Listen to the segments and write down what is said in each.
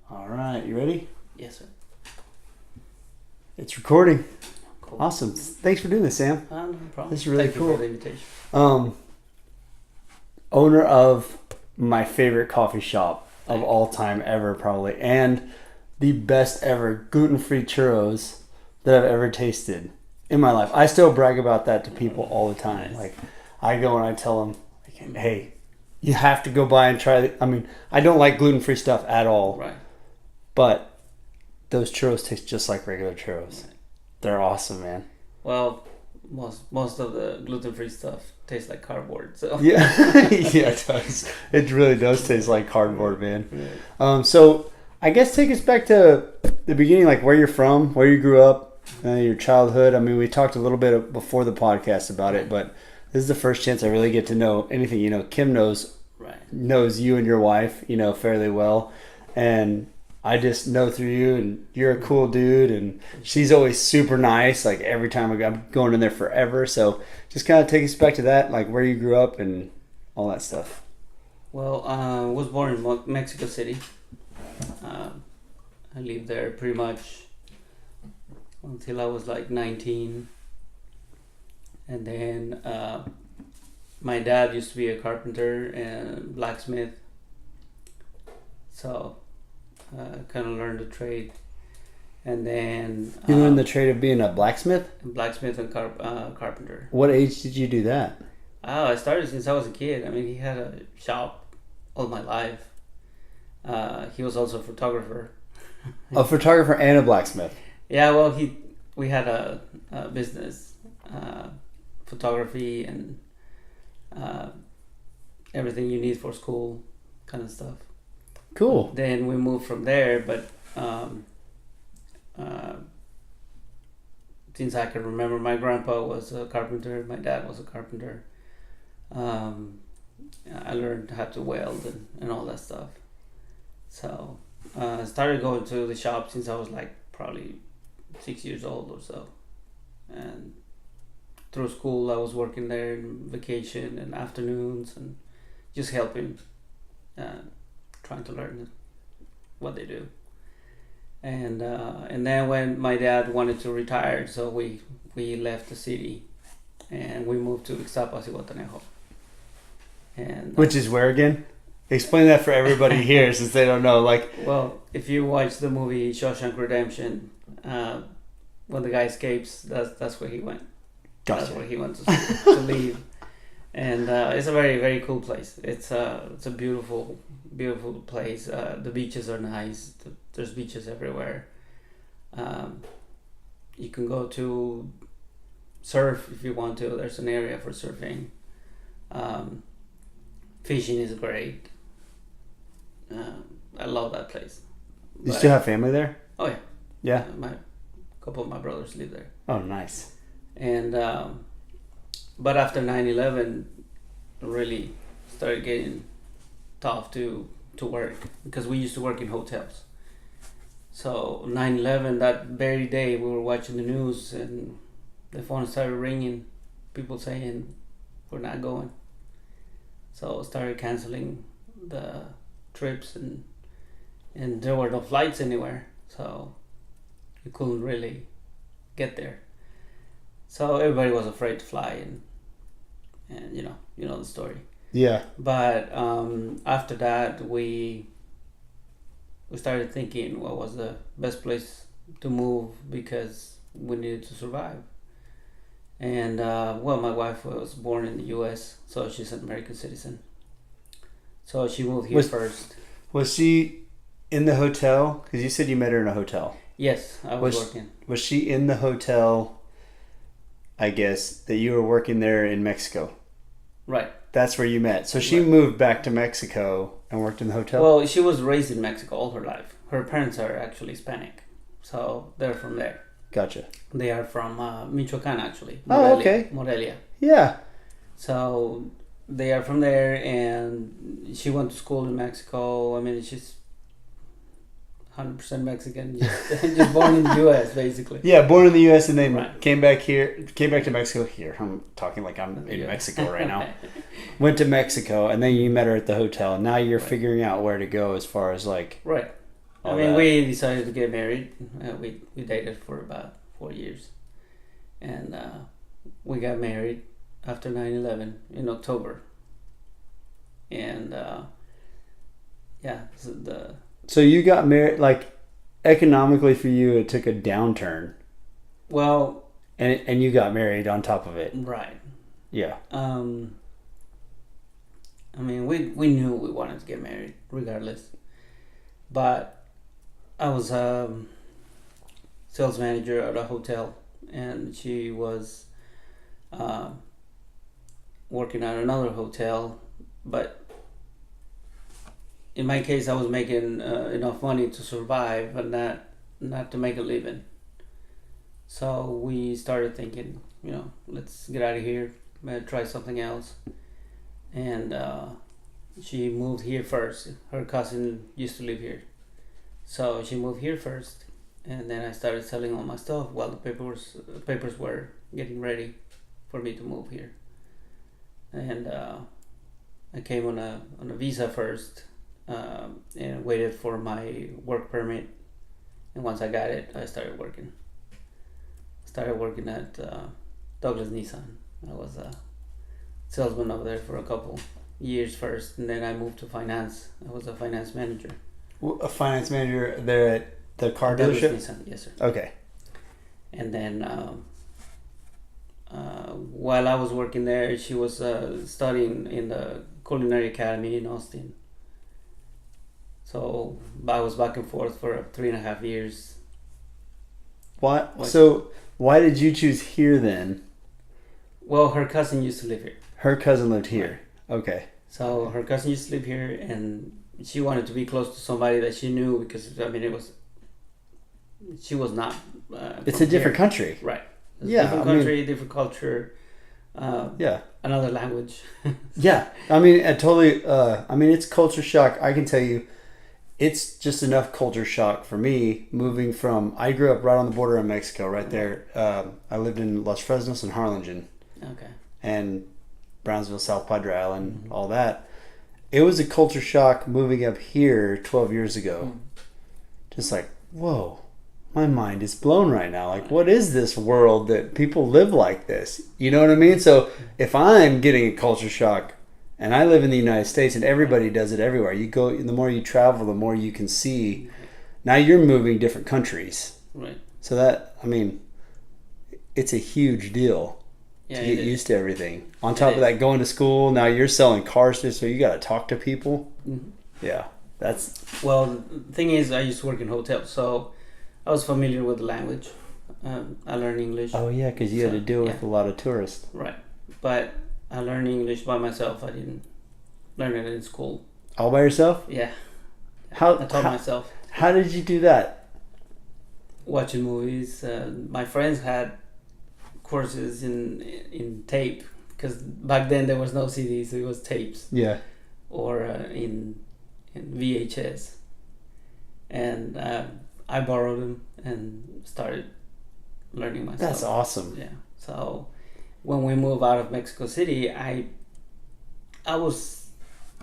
All right, you ready? Yes, sir. It's recording. Cool. Awesome. Thanks for doing this, Sam. No problem. This is really Thank cool. you for the invitation. Owner of my favorite coffee shop of all time ever, probably, and the best ever gluten-free churros that I've ever tasted in my life. I still brag about that to people all the time. Nice. Like, I go and I tell them, hey, you have to go by and try it. I mean, I don't like gluten-free stuff at all, Right. but those churros taste just like regular churros. Right. They're awesome, man. Well, most of the gluten-free stuff tastes like cardboard. So Yeah, yeah, it does. It really does taste like cardboard, man. Right. So I guess take us back to the beginning, like where you're from, where you grew up, your childhood. I mean, we talked a little bit before the podcast about it, but this is the first chance I really get to know anything. You know, Kim knows you and your wife, fairly well, and I just know through you, and you're a cool dude, and she's always super nice. Like every time I'm going in there forever. So just kind of take us back to that, like where you grew up and all that stuff. Well, I was born in Mexico City. I lived there pretty much until I was like 19. And then my dad used to be a carpenter and blacksmith. So I kind of learned the trade. And then... You learned the trade of being a blacksmith? Blacksmith and carpenter. What age did you do that? I started since I was a kid. I mean, he had a shop all my life. He was also a photographer. A photographer and a blacksmith? Yeah, well, we had a business, photography and everything you need for school kind of stuff. Cool. Then we moved from there, but since I can remember, my grandpa was a carpenter, my dad was a carpenter. I learned how to weld and all that stuff. So I started going to the shop since I was like probably 6 years old or so. And through school, I was working there in vacation and afternoons and just helping, trying to learn what they do. And then when my dad wanted to retire, so we left the city and we moved to Ixtapas y Guatanejo. And which is where again? Explain that for everybody here since they don't know. Like, well, if you watch the movie Shawshank Redemption, when the guy escapes, that's where he went. Gotcha. That's where he went to leave. And it's a very, very cool place. It's a beautiful, beautiful place. The beaches are nice. There's beaches everywhere. You can go to surf if you want to. There's an area for surfing. Fishing is great. I love that place. You still have family there? Oh yeah. Yeah. A couple of my brothers live there. Oh, nice. And but after 9/11, really started getting tough to work because we used to work in hotels. So 9/11, that very day, we were watching the news and the phone started ringing, people saying we're not going. So started canceling the trips and there were no flights anywhere, so you couldn't really get there. So everybody was afraid to fly and you know the story. Yeah. But after that we started thinking what was the best place to move because we needed to survive. And well, my wife was born in the U.S., so she's an American citizen. So she moved here first. Was she in the hotel? Because you said you met her in a hotel. Yes, I was working. Was she in the hotel, I guess, that you were working there in Mexico? Right. That's where you met. So she moved back to Mexico and worked in the hotel? Well, she was raised in Mexico all her life. Her parents are actually Hispanic, so they're from there. Gotcha. They are from Michoacan, actually. Morelia, oh, okay. Morelia. Yeah. So they are from there, and she went to school in Mexico. I mean, she's 100% Mexican, just born in the U.S. basically. Yeah, born in the U.S. and then came back to Mexico here. I'm talking like I'm in Mexico right now. Went to Mexico, and then you met her at the hotel. And now you're figuring out where to go as far as like I mean, we decided to get married. We dated for about 4 years, and we got married after 9/11 in October. And So you got married, like, economically for you, it took a downturn. Well, and you got married on top of it. Right. Yeah. I mean, we knew we wanted to get married regardless, but I was sales manager at a hotel, and she was working at another hotel. But in my case, I was making enough money to survive, but not to make a living. So we started thinking, let's get out of here, try something else. And she moved here first. Her cousin used to live here, so she moved here first, and then I started selling all my stuff while the papers were getting ready for me to move here. And I came on a visa first, and waited for my work permit. And once I got it, I started working. Started working at Douglas Nissan. I was a salesman over there for a couple years first, and then I moved to finance. I was a finance manager. A finance manager there at the car Douglas dealership? Nissan, yes, sir. Okay. And then while I was working there, she was studying in the Culinary Academy in Austin. So I was back and forth for 3.5 years. What? So why did you choose here then? Well, her cousin used to live here. Her cousin lived here. Okay. So her cousin used to live here, and she wanted to be close to somebody that she knew, because she was not. It's a different country. Right. It's Yeah. different country, different culture. Yeah. Another language. Yeah. I mean, it's culture shock. I can tell you, it's just enough culture shock for me moving from. I grew up right on the border of Mexico, right there. I lived in Los Fresnos and Harlingen. Okay. And Brownsville, South Padre Island, all that. It was a culture shock moving up here 12 years ago. Just like, whoa, my mind is blown right now. Like, what is this world that people live like this? You know what I mean? So if I'm getting a culture shock, and I live in the United States, and everybody does it everywhere. You go, the more you travel, the more you can see. Now you're moving different countries. Right. So it's a huge deal. Yeah, to get used to everything. On top of that, going to school, now you're selling cars, so you got to talk to people. Mm-hmm. Yeah, Well, the thing is, I used to work in hotels, so I was familiar with the language. I learned English. Oh yeah, because you had to deal with a lot of tourists. Right, but I learned English by myself. I didn't learn it in school. All by yourself? Yeah. I taught myself. How did you do that? Watching movies. My friends had courses in tape, because back then there was no CDs, it was tapes. Yeah. Or in VHS, and I borrowed them and started learning myself. That's awesome. Yeah. So when we moved out of Mexico City, I was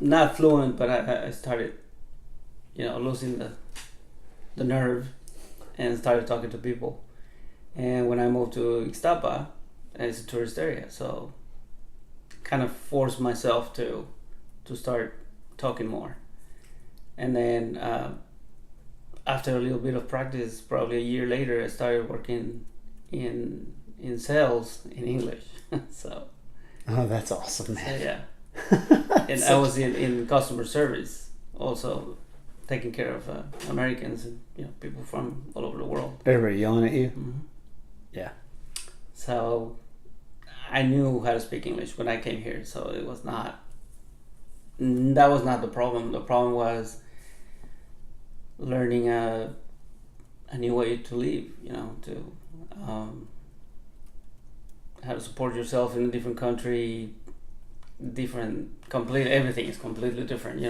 not fluent, but I started losing the nerve and started talking to people. And when I moved to Ixtapa, it's a tourist area, so kind of forced myself to start talking more. And then after a little bit of practice, probably a year later, I started working in sales in English. So. Oh, that's awesome, man. So, yeah. And I was in customer service also, taking care of Americans and people from all over the world. Everybody yelling at you. Mm-hmm. Yeah. So I knew how to speak English when I came here, so that was not the problem. The problem was learning a new way to live, to how to support yourself in a different country, everything is completely different,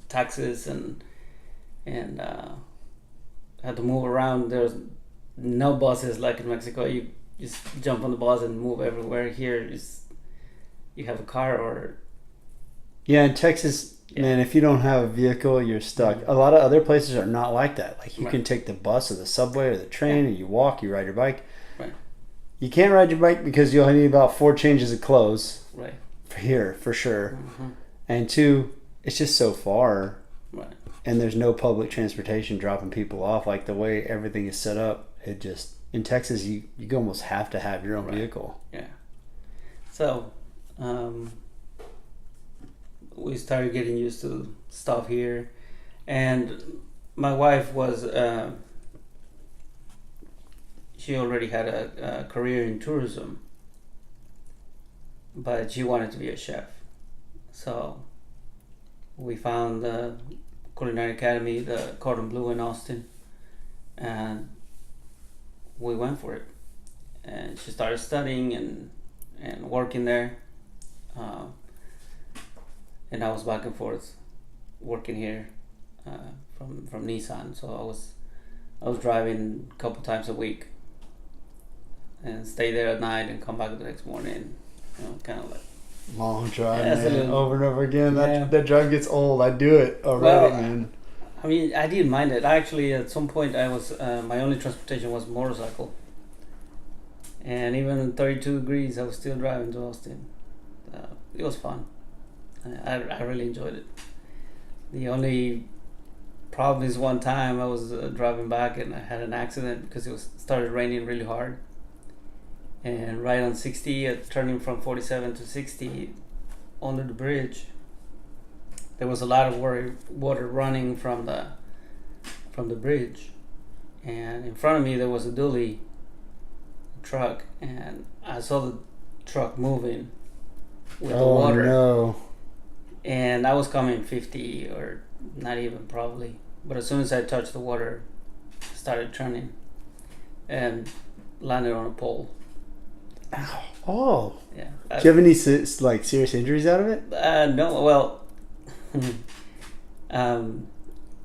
taxes and had to move around. There's no buses like in Mexico. You just jump on the bus and move everywhere. Here, you have a car or... Yeah, in Texas, Yeah. Man, if you don't have a vehicle, you're stuck. A lot of other places are not like that. Like you can take the bus or the subway or the train, and you walk, you ride your bike. Right. You can't ride your bike because you'll need about 4 changes of clothes. Right. For here, for sure. And 2, it's just so far. Right. And there's no public transportation dropping people off. Like the way everything is set up, it just in Texas you almost have to have your own vehicle. Yeah. So, we started getting used to stuff here, and my wife was she already had a career in tourism, but she wanted to be a chef. So we found the Culinary Academy, the Cordon Bleu in Austin, and we went for it. And she started studying and working there. And I was back and forth working here from Nissan. So I was driving a couple times a week and stay there at night and come back the next morning. Kind of like long drive, Yeah, man, over and over again. Yeah. That drive gets old. I do it already, man. I mean, I didn't mind it. Actually, at some point, I was my only transportation was motorcycle, and even in 32 degrees, I was still driving to Austin. It was fun. I really enjoyed it. The only problem is one time I was driving back and I had an accident because it started raining really hard. And right on 60, turning from 47 to 60, under the bridge, there was a lot of water running from the bridge, and in front of me there was a dually truck, and I saw the truck moving with the water. No. And I was coming 50 or not even probably, but as soon as I touched the water, I started turning and landed on a pole. Ow. Oh. Yeah. Do you have any serious injuries out of it? No. Well,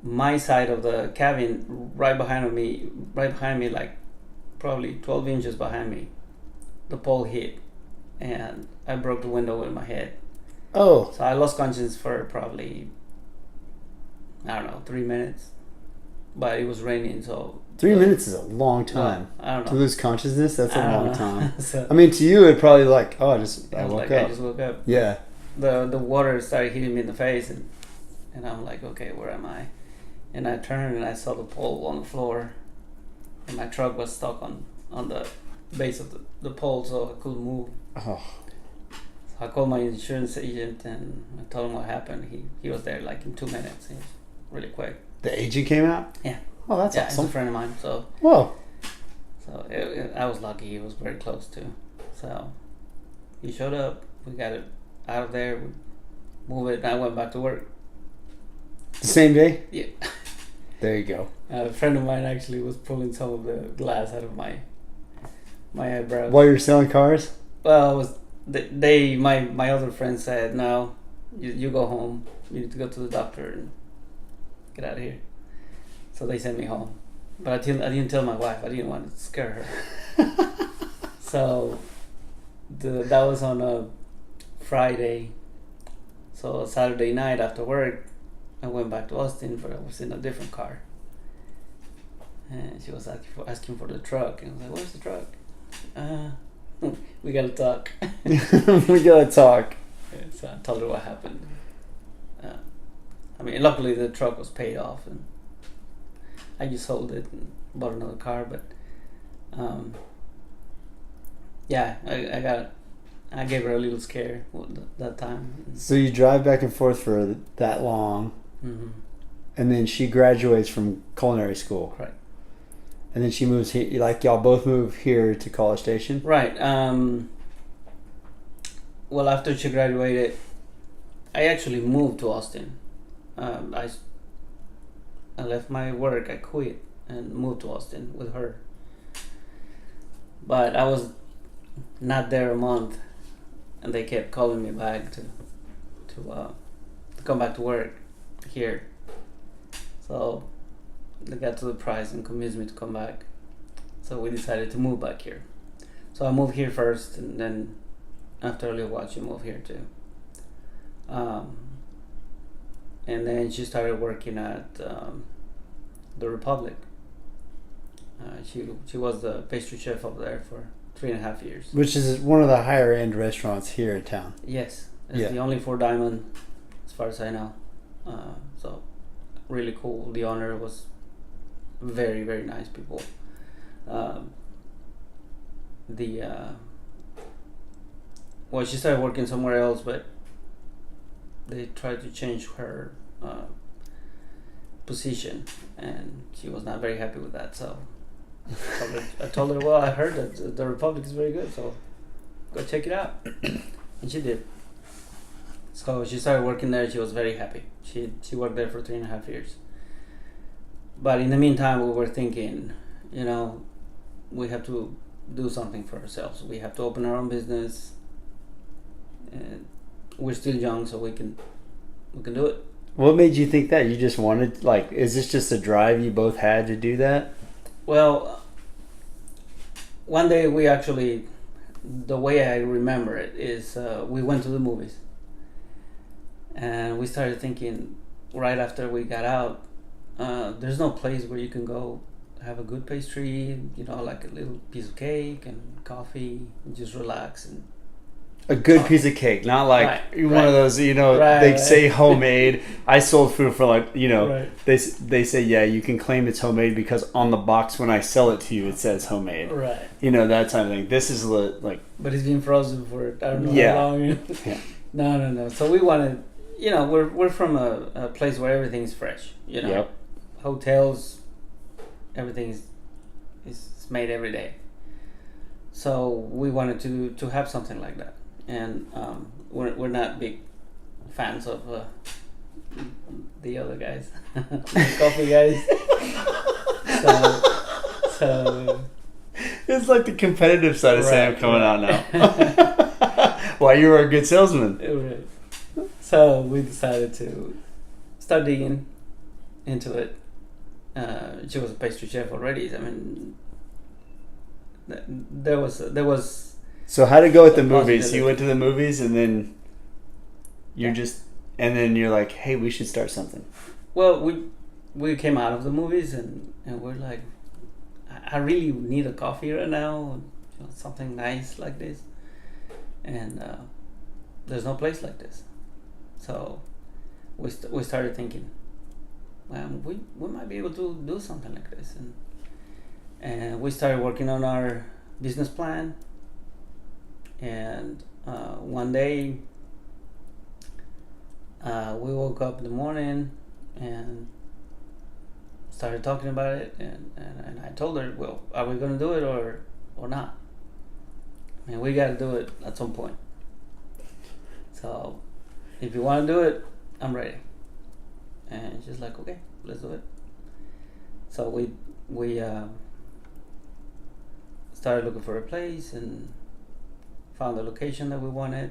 my side of the cabin, right behind me, like probably 12 inches behind me, the pole hit, and I broke the window with my head. Oh. So I lost conscience for probably, I don't know, 3 minutes. But it was raining, so 3 minutes is a long time. I don't know. To lose consciousness, that's a I don't long know. time. So, I mean, to you, it'd probably like, I woke up. I just woke up. Yeah. The water started hitting me in the face, and I'm like, okay, where am I? And I turned and I saw the pole on the floor, and my truck was stuck on the base of the pole, so I couldn't move. Oh. So I called my insurance agent and I told him what happened. He was there like in 2 minutes. He was really quick. The agent came out? Yeah. Oh, that's He's awesome. a friend of mine. So Whoa. I was lucky. He was very close too. So he showed up. We got it out of there. We moved it, and I went back to work. The same day? Yeah. There you go. A friend of mine actually was pulling some of the glass out of my eyebrows. While you're selling cars? Well, my other friend said, no, you go home. You need to go to the doctor and get out of here. So they sent me home. But I didn't tell my wife. I didn't want to scare her. So that was on a Friday. So Saturday night after work, I went back to Austin, but I was in a different car. And she was asking for the truck. And I was like, where's the truck? We gotta talk. We gotta talk. So I told her what happened. I mean, luckily the truck was paid off, and I just sold it and bought another car. But yeah, I gave her a little scare that time. So you drive back and forth for that long, Mm-hmm. and then she graduates from culinary school. Right. And then she moves here, like y'all both move here to College Station? Right. Well, after she graduated, I actually moved to Austin. I left my work, I quit, and moved to Austin with her. But I was not there a month, and they kept calling me back to come back to work here. So they got to the price and convinced me to come back. So we decided to move back here. So I moved here first, and then after a little while, she moved here too. and then she started working at the Republic. She was the pastry chef over there for 3.5 years. Which is one of the higher end restaurants here in town. Yes, it's the only 4-diamond, as far as I know. So really cool. The owner was very, very nice people. Well, she started working somewhere else, but they tried to change her position, and she was not very happy with that. So I told her, well, I heard that the Republic is very good, so go check it out. And she did. So she started working there. She was very happy. She worked there for 3.5 years. But in the meantime, we were thinking, we have to do something for ourselves. We have to open our own business. And we're still young, so we can do it. What made you think that? You just wanted, is this just a drive you both had to do that? Well, one day we actually, the way I remember it is we went to the movies. And we started thinking right after we got out, there's no place where you can go have a good pastry, like a little piece of cake and coffee and just relax. And a good piece of cake, not like one of those, Right, they say homemade. I sold food for Right. they say, yeah, you can claim it's homemade because on the box when I sell it to you, it says homemade. Right. That type of thing. This is like... But it's been frozen for, I don't know how long. Yeah. No. So we wanted, we're from a place where everything's fresh, Yep. Hotels, everything is made every day. So we wanted to have something like that. And we're not big fans of the other guys, the coffee guys. So it's like the competitive side of Sam coming out now. Why you were a good salesman. Right. So we decided to start digging into it. She was a pastry chef already. I mean, there was. So how'd it go with the movies? You went to the movies and then and then you're like, hey, we should start something. Well, we came out of the movies and we're like, I really need a coffee right now, something nice like this. And there's no place like this. So we started thinking, well, we might be able to do something like this. And we started working on our business plan. And one day we woke up in the morning and started talking about it, and I told her, well, are we going to do it or not? I mean, we got to do it at some point. So if you want to do it, I'm ready. And she's like, okay, let's do it. So we started looking for a place and found the location that we wanted.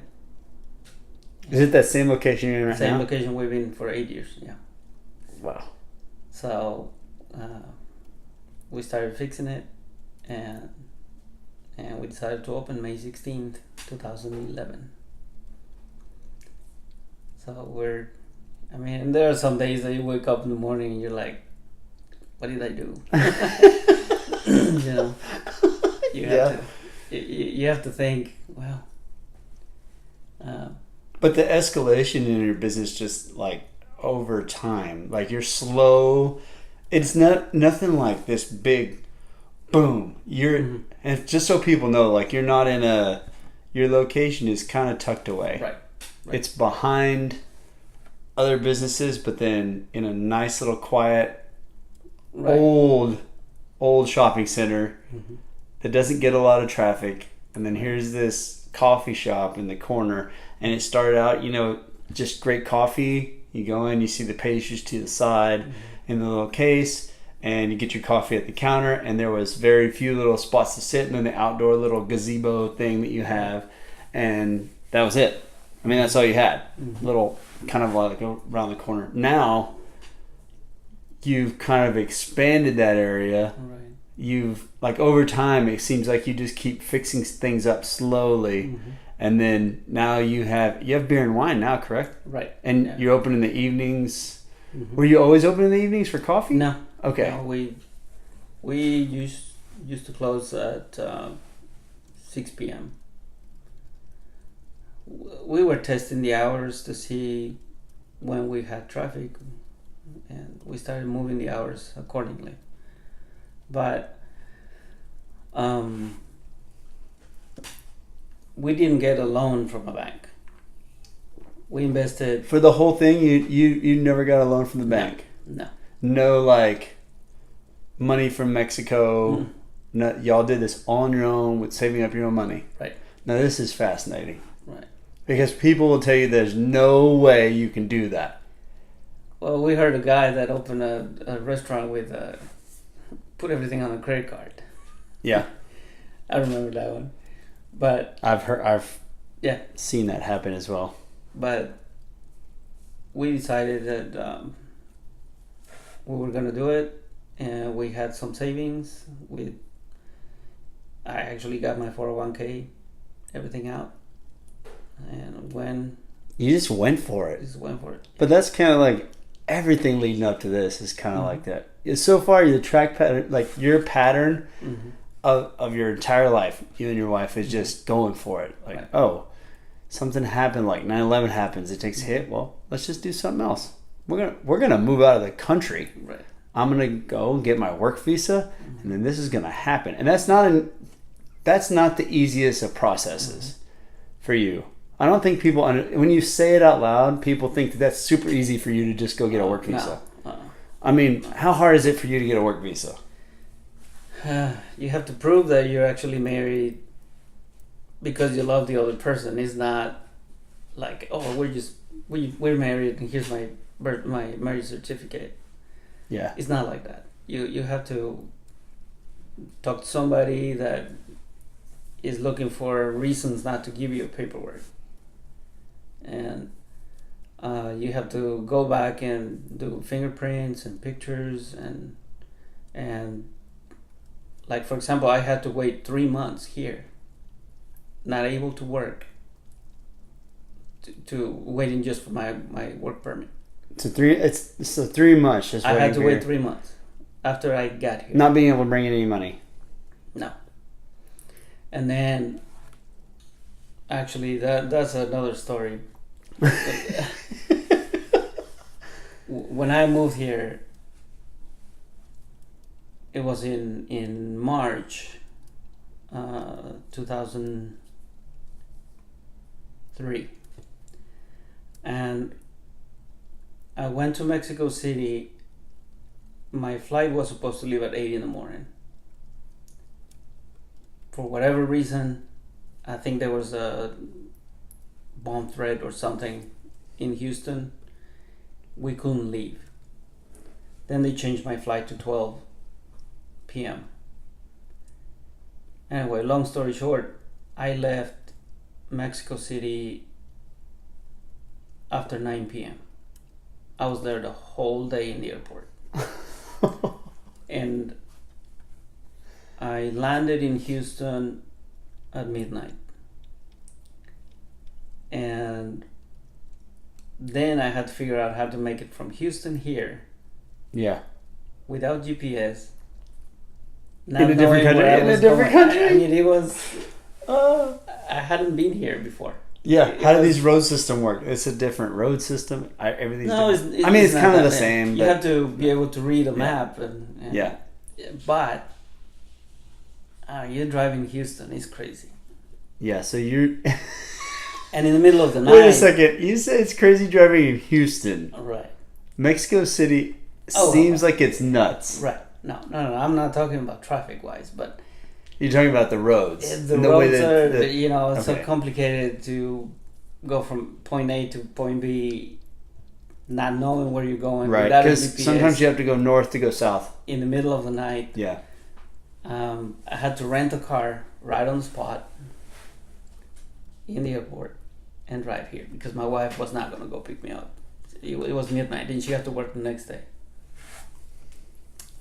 Is it that same location you're in right now? Same location we've been for 8 years, yeah. Wow. So we started fixing it, and we decided to open May 16th, 2011. So there are some days that you wake up in the morning and you're like, what did I do? You have to think, well. But the escalation in your business just over time, you're slow. It's nothing like this big boom. And just so people know, you're not in your location is kind of tucked away. Right. It's behind other businesses, but then in a nice little quiet, old shopping center that doesn't get a lot of traffic. And then here's this coffee shop in the corner, and it started out, just great coffee. You go in, you see the pastries to the side in the little case, and you get your coffee at the counter, and there was very few little spots to sit, and then the outdoor little gazebo thing that you have, and that was it. I mean, that's all you had. Little kind of around the corner. Now you've kind of expanded that area. Right. You've over time, it seems like you just keep fixing things up slowly, And then now you have beer and wine now, correct? Right. And Yeah. you're open in the evenings. Mm-hmm. Were you always open in the evenings for coffee? No. Okay. No, we used to close at 6 p.m. We were testing the hours to see when we had traffic, and we started moving the hours accordingly. But we didn't get a loan from a bank. We invested For the whole thing, you never got a loan from the bank. No. No, like money from Mexico. Mm. No, y'all did this all on your own with saving up your own money. Right. Now this is fascinating. Right. Because people will tell you there's no way you can do that. Well, we heard a guy that opened a restaurant with put everything on a credit card. Yeah. I remember that one. But I've yeah, seen that happen as well. but we decided that we were gonna do it, and we had some savings. I actually got my 401k, everything out, and You just went for it. just went for it. But that's kind of like everything leading up to this is kind of like that. So far, your track pattern, like your pattern Mm-hmm. of your entire life, you and your wife, is just going for it. Like, Right. oh, something happened, like 9/11 happens, it takes a hit. Well, let's just do something else. We're gonna move out of the country. Right. I'm gonna go and get my work visa, and then this is gonna happen. And that's not the easiest of processes for you. I don't think people, when you say it out loud, people think that that's super easy for you to just go get a work visa. No. I mean, how hard is it for you to get a work visa? You have to prove that you're actually married because you love the other person. It's not like, oh, we're married and here's my marriage certificate. Yeah. It's not like that. You have to talk to somebody that is looking for reasons not to give you paperwork, and you have to go back and do fingerprints and pictures and like, for example, I had to wait 3 months here, not able to work, to waiting just for my work permit. So 3 months. Just I had waiting to for wait 3 months after I got here. not being able to bring in any money. No. And then, actually, that's another story. When I moved here, it was in March 2003. And I went to Mexico City. My flight was supposed to leave at 8 in the morning. For whatever reason, I think there was a bomb threat or something in Houston. We couldn't leave. Then they changed my flight to 12 p.m. Anyway, long story short, I left Mexico City after 9 p.m. I was there the whole day in the airport. And I landed in Houston at midnight. And then I had to figure out how to make it from Houston here Yeah. without GPS. In a different country. I mean, it was. Uh, I hadn't been here before. yeah. How do these road system work? It's a different road system. Everything's No, different. it's, I mean, it's not kind of that the bad. same. You But have to be able to read a map, and yeah. But you're driving Houston. It's crazy. Yeah. So you're. And in the middle of the night. Wait a second. You say it's crazy driving in Houston. Right. Mexico City Oh, seems like it's nuts. Right. No. I'm not talking about traffic wise, but You're talking about the roads. the and roads way that, are, it's so okay. complicated to go from point A to point B, not knowing where you're going. Right. Without a Because GPS, sometimes you have to go north to go south. in the middle of the night. Yeah. I had to rent a car right on the spot in the airport and drive here because my wife was not going to go pick me up. It was midnight and she had to work the next day.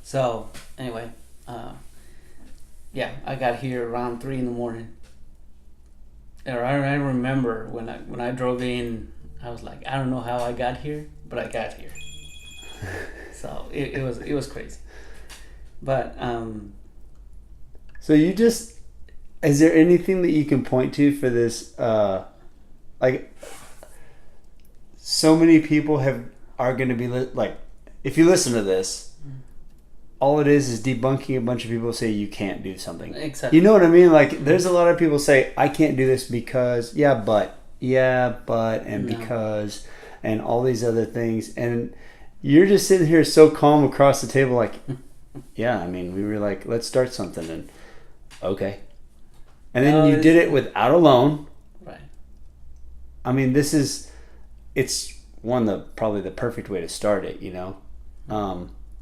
So, anyway, I got here around 3 in the morning. I remember when I drove in, I was like, I don't know how I got here, but I got here. So it was crazy. But so you just, is there anything that you can point to for this? Like, so many people are going to be like, if you listen to this, all it is debunking a bunch of people who say you can't do something. Exactly. You know what I mean? Like, there's a lot of people say I can't do this because but, and No. because, and all these other things, and you're just sitting here so calm across the table, like, yeah, I mean, we were like, let's start something, and okay, and then you did it without a loan. Right. I mean, it's probably the perfect way to start it, you know.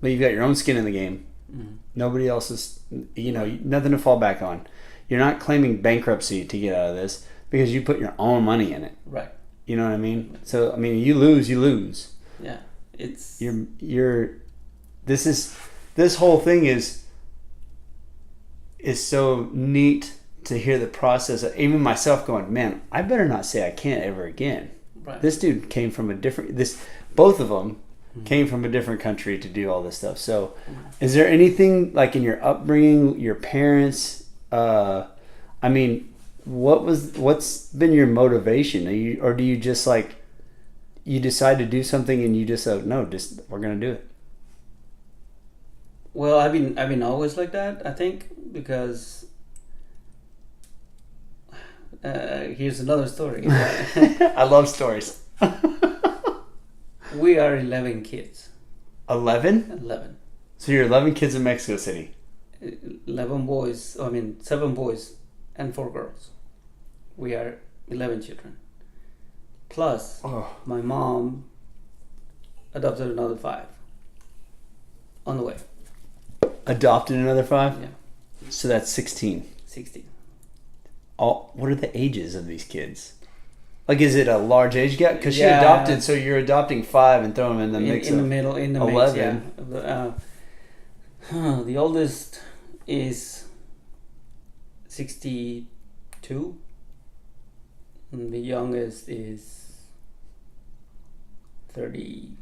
But you've got your own skin in the game. Mm-hmm. Nobody else's, nothing to fall back on. You're not claiming bankruptcy to get out of this because you put your own money in it. Right. You know what I mean? So, I mean, you lose. Yeah. It's this whole thing is so neat to hear the process. Even myself going, man, I better not say I can't ever again. right. This dude came from both of them came from a different country to do all this stuff. So is there anything like in your upbringing, your parents, I mean, what's been your motivation? Or do you just like, you decide to do something and you just say, no, we're going to do it? Well, I've been always like that, I think, because here's another story. I love stories. We are 11 kids. 11? 11. So you're 11 kids in Mexico City. 11 boys, 7 boys and 4 girls. We are 11 children. Plus, my mom adopted another 5 on the way. Adopted another 5? Yeah. So that's 16. 16. What are the ages of these kids? Like, is it a large age gap? Because she Yeah. adopted, so you're adopting 5 and throwing them in the mix. In the middle, in the 11. mix, yeah. The oldest is 62. And the youngest is 30,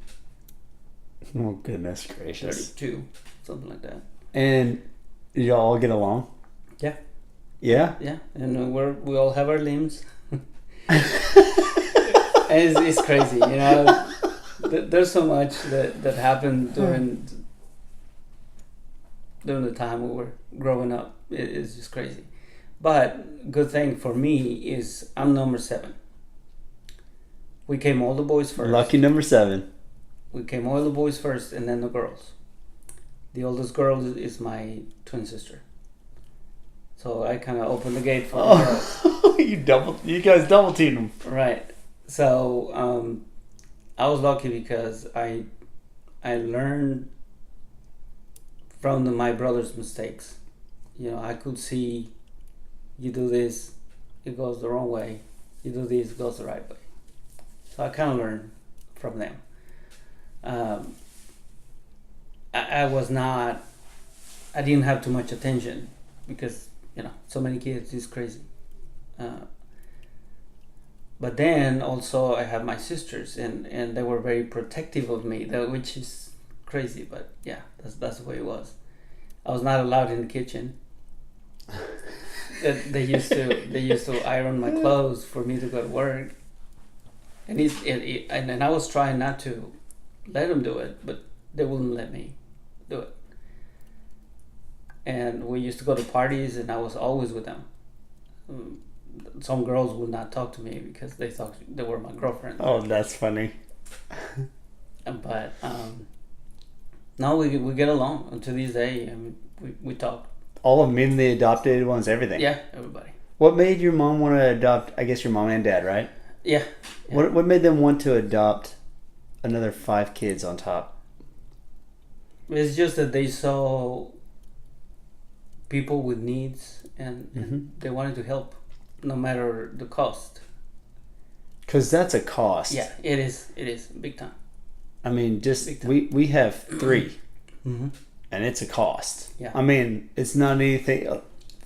Oh, goodness gracious. 32, something like that. And you all get along? Yeah. Yeah? Yeah, and we all have our limbs. And it's crazy, you know. There's so much that happened during the time we were growing up. It's just crazy. But good thing for me is I'm number 7. We came all the boys first. Lucky number 7. We came all the boys first, and then the girls. The oldest girl is my twin sister. So I kind of opened the gate for the girls. You guys double teamed them. Right. So I was lucky because I learned from my brother's mistakes. You know, I could see, you do this, it goes the wrong way. You do this, it goes the right way. So I kind of learned from them. I didn't have too much attention because, you know, so many kids is crazy. But then also I have my sisters, and they were very protective of me, which is crazy, but yeah, that's the way it was. I was not allowed in the kitchen. They used to iron my clothes for me to go to work, and and I was trying not to let them do it, but they wouldn't let me do it. And we used to go to parties, and I was always with them. Some girls would not talk to me because they thought they were my girlfriend. Oh, that's funny. But no, we get along until this day. I mean, we talk. All of them, even the adopted ones, everything. Yeah, everybody. What made your mom want to adopt? I guess your mom and dad, right? Yeah. What made them want to adopt another 5 kids on top? It's just that they saw people with needs, and they wanted to help, no matter the cost. Because that's a cost. Yeah, it is big time. I mean, just we have 3, and it's a cost. Yeah. I mean, it's not anything.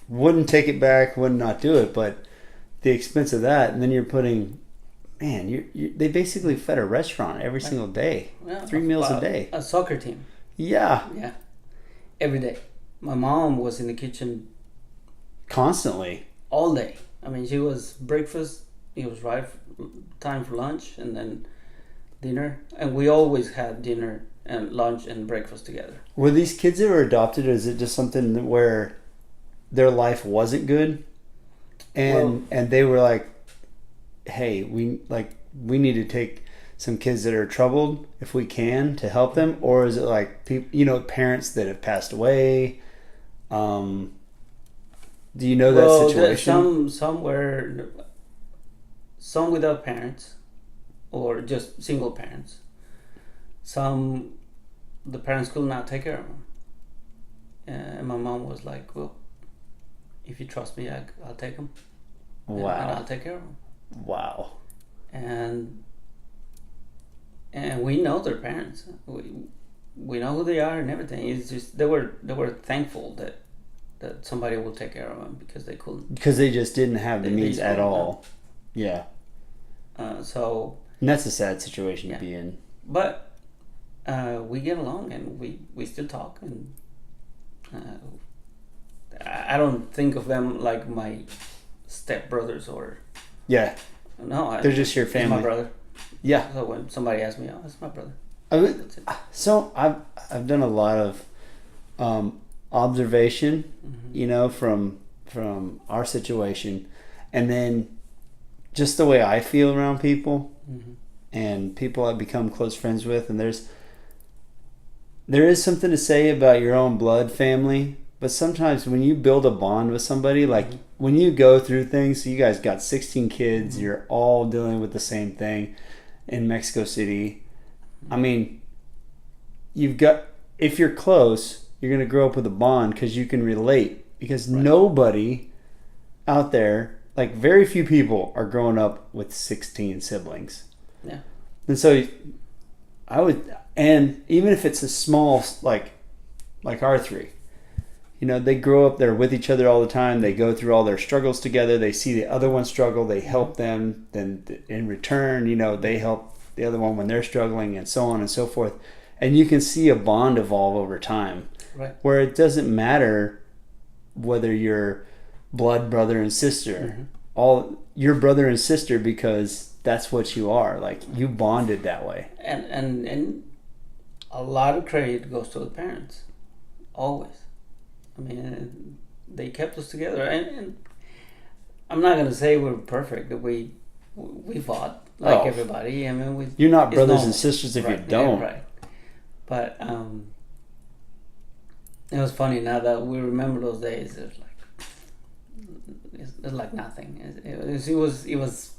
Wouldn't take it back. Would not do it. But the expense of that, and then you're putting, man, they basically fed a restaurant every single day, 3 meals a day. A soccer team. Yeah. Yeah. Every day. My mom was in the kitchen constantly. All day. I mean, she was breakfast, it was time for lunch, and then dinner. And we always had dinner and lunch and breakfast together. Were these kids that were adopted, or is it just something where their life wasn't good? And they were like, hey, we need to take some kids that are troubled if we can to help them? Or is it like people, parents that have passed away? Do you know that situation? Some without parents, or just single parents. Some, the parents could not take care of them. And my mom was like, well, if you trust me, I'll take them. Wow. And I'll take care of them. Wow. And we know their parents. We know who they are and everything. It's just they were thankful that somebody will take care of them because they couldn't. Because they just didn't have the means at all. Yeah. And that's a sad situation to be in. But we get along and we still talk, and I don't think of them like my stepbrothers or... Yeah. No. They're just your family. My brother. Yeah. So when somebody asks me, that's my brother. So I've done a lot of observation, from our situation, and then just the way I feel around people, and people I've become close friends with, and there is something to say about your own blood family, but sometimes when you build a bond with somebody, like when you go through things, so you guys got 16 kids, you're all dealing with the same thing in Mexico City. I mean, if you're close, you're going to grow up with a bond because you can relate, because nobody out there, like very few people are growing up with 16 siblings. Yeah. And so and even if it's a small, like our three, they grow up there with each other all the time. They go through all their struggles together. They see the other one struggle. They help them. Then in return, they help the other one when they're struggling, and so on and so forth. And you can see a bond evolve over time, right? Where it doesn't matter whether you're blood brother and sister, all your brother and sister, because that's what you are. Like, you bonded that way. And a lot of credit goes to the parents, always. I mean, they kept us together, and I'm not gonna say we're perfect. That we fought like everybody. I mean, you're not brothers and sisters if you don't. Yeah, right. But it was funny now that we remember those days. It's like nothing. It was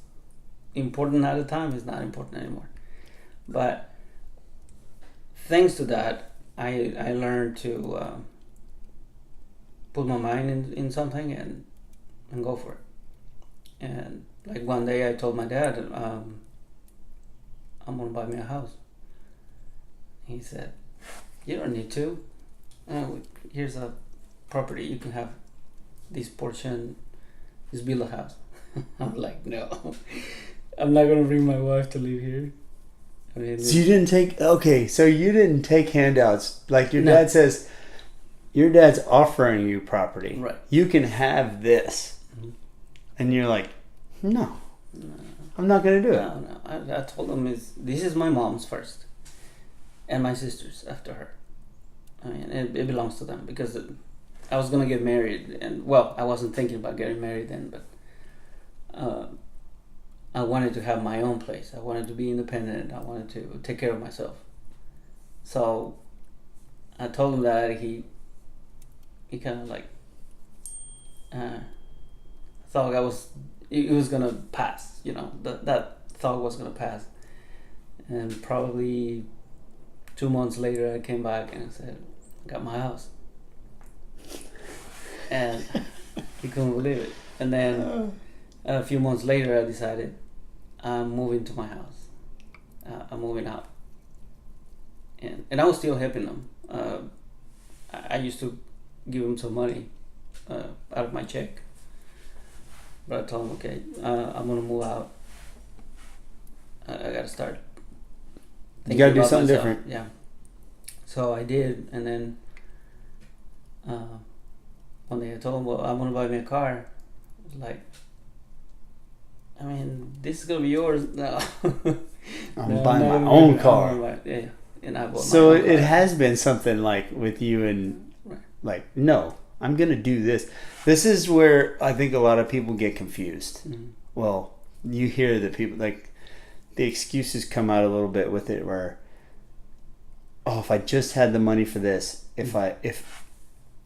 important at the time. It's not important anymore. But thanks to that, I learned to put my mind in something and go for it. And like one day I told my dad, I'm gonna buy me a house. He said, you don't need to. Here's a property, you can have this portion, just build a house. I'm like, no, I'm not gonna bring my wife to live here. I mean, so you didn't take handouts. Like your dad says, your dad's offering you property. Right. You can have this. And you're like, no, I'm not going to do it. No. I told him, this is my mom's first. And my sister's after her. I mean, it belongs to them, because I was going to get married. And, well, I wasn't thinking about getting married then, but I wanted to have my own place. I wanted to be independent. I wanted to take care of myself. So I told him that. He kind of like thought it was gonna pass. That thought was gonna pass. And probably 2 months later, I came back and I said, I got my house. And he couldn't believe it. And then a few months later, I decided I'm moving to my house. I'm moving out. And I was still helping them. I used to give them some money out of my check. But I told him, okay, I'm gonna move out. I gotta start. You gotta do something myself. different. Yeah. So I did, and then one day I told him, well, I'm gonna buy me a car. I was like, I mean, this is gonna be yours. No. I'm buying my own car. Yeah. And I bought so my own it car. has been something like with you and Right. like, no, I'm going to do this. This is where I think a lot of people get confused. Mm-hmm. Well, you hear the people, like, the excuses come out a little bit with it where, oh, if I just had the money for this,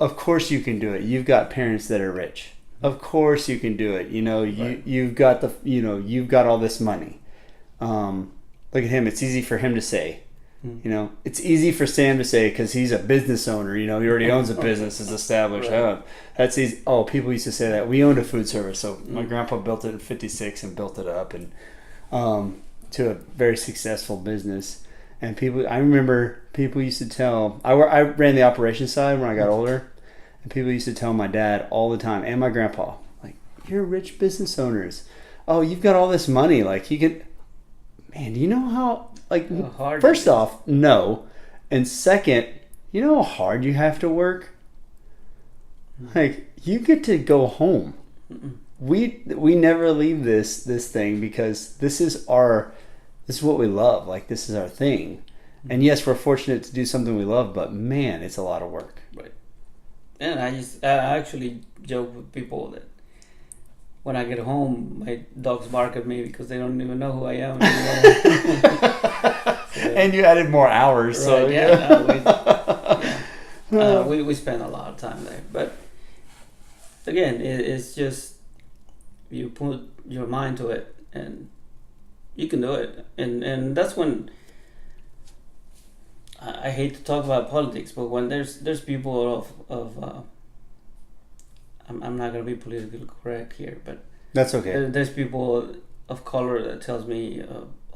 of course you can do it. You've got parents that are rich. Of course you can do it. You know, Right. you've got you've got all this money. Look at him. It's easy for him to say. You know, it's easy for Sam to say because he's a business owner. You know, he already owns a business, is established. Right. Oh, that's easy. Oh, people used to say that. We owned a food service, so my grandpa built it in '56 and built it up and to a very successful business. And I remember people used to tell. I ran the operations side when I got older, and people used to tell my dad all the time and my grandpa, like, "You're rich business owners. Oh, you've got all this money. Like, you could." Man, do you know how, like, hard first off, no. And second, you know how hard you have to work? Like, you get to go home. We never leave this thing because this is what we love. Like, this is our thing. And yes, we're fortunate to do something we love, but man, it's a lot of work. Right. And I actually joke with people that when I get home, my dogs bark at me because they don't even know who I am anymore. And you added more hours, so right, yeah. We spend a lot of time there, but again, it's just you put your mind to it, and you can do it. And that's when I hate to talk about politics, but when there's people of I'm not gonna be politically correct here, but that's okay. There's people of color that tells me,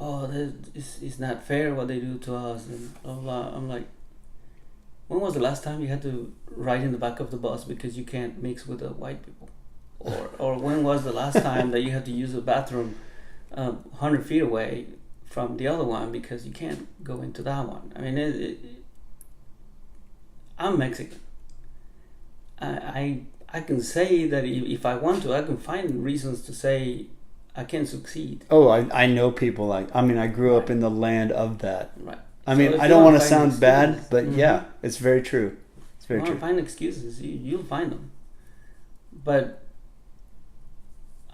"Oh, it's not fair what they do to us," and blah, blah, blah. I'm like, when was the last time you had to ride in the back of the bus because you can't mix with the white people, or when was the last time that you had to use a bathroom 100 feet away from the other one because you can't go into that one? I mean, I'm Mexican. I can say that if I want to, I can find reasons to say I can succeed. Oh, I know people like, I mean, I grew up in the land of that. Right. I mean, I don't want to sound bad, but yeah, it's very true. It's very true. Find excuses. You'll find them. But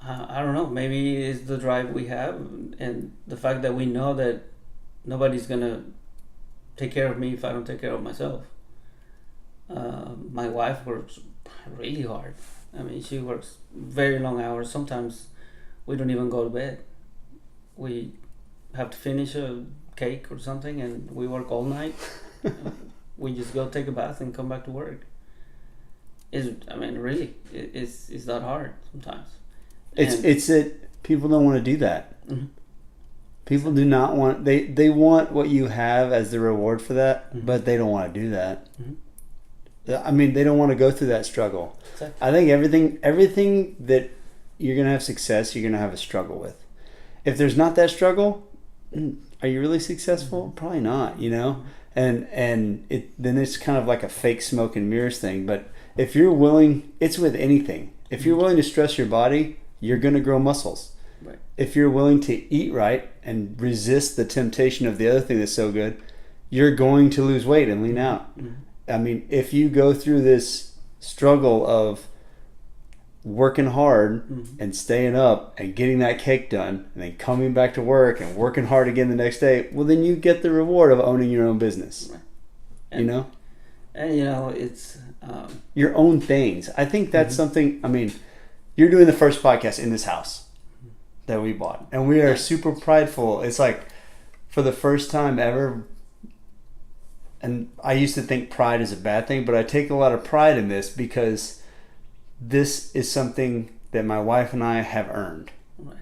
I don't know. Maybe it's the drive we have and the fact that we know that nobody's going to take care of me if I don't take care of myself. My wife works really hard. I mean, she works very long hours. Sometimes we don't even go to bed. We have to finish a cake or something, and we work all night. We just go take a bath and come back to work. It's that hard sometimes. It's that people don't want to do that. Mm-hmm. People do not want, they want what you have as the reward for that, mm-hmm. but they don't want to do that. Mm-hmm. I mean, they don't want to go through that struggle. Exactly. I think everything that you're going to have success, you're going to have a struggle with. If there's not that struggle, are you really successful? Mm-hmm. Probably not, you know? And then it's kind of like a fake smoke and mirrors thing. But if you're willing, it's with anything. If you're willing to stress your body, you're going to grow muscles. Right. If you're willing to eat right and resist the temptation of the other thing that's so good, you're going to lose weight and lean out. Mm-hmm. I mean, if you go through this struggle of working hard mm-hmm. and staying up and getting that cake done and then coming back to work and working hard again the next day, well, then you get the reward of owning your own business. Right. You know? And, it's... your own things. I think that's mm-hmm. something, I mean, you're doing the first podcast in this house that we bought. And we are super prideful. It's like, for the first time ever... And I used to think pride is a bad thing, but I take a lot of pride in this because this is something that my wife and I have earned. Right.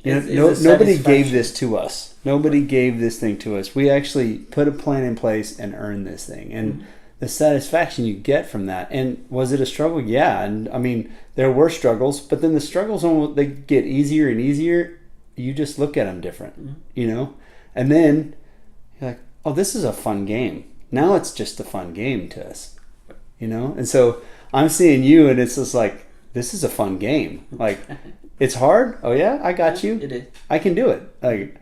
You know, nobody gave this to us. Nobody gave this thing to us. We actually put a plan in place and earned this thing. And the satisfaction you get from that. And was it a struggle? Yeah. And I mean, there were struggles, but then the struggles they get easier and easier. You just look at them different, Mm-hmm. you know? And then you're like, oh, this is a fun game. Now it's just a fun game to us, you know? And so I'm seeing you, and it's just like, this is a fun game. Like, it's hard. Oh yeah, I got you. It is. I can do it. Like,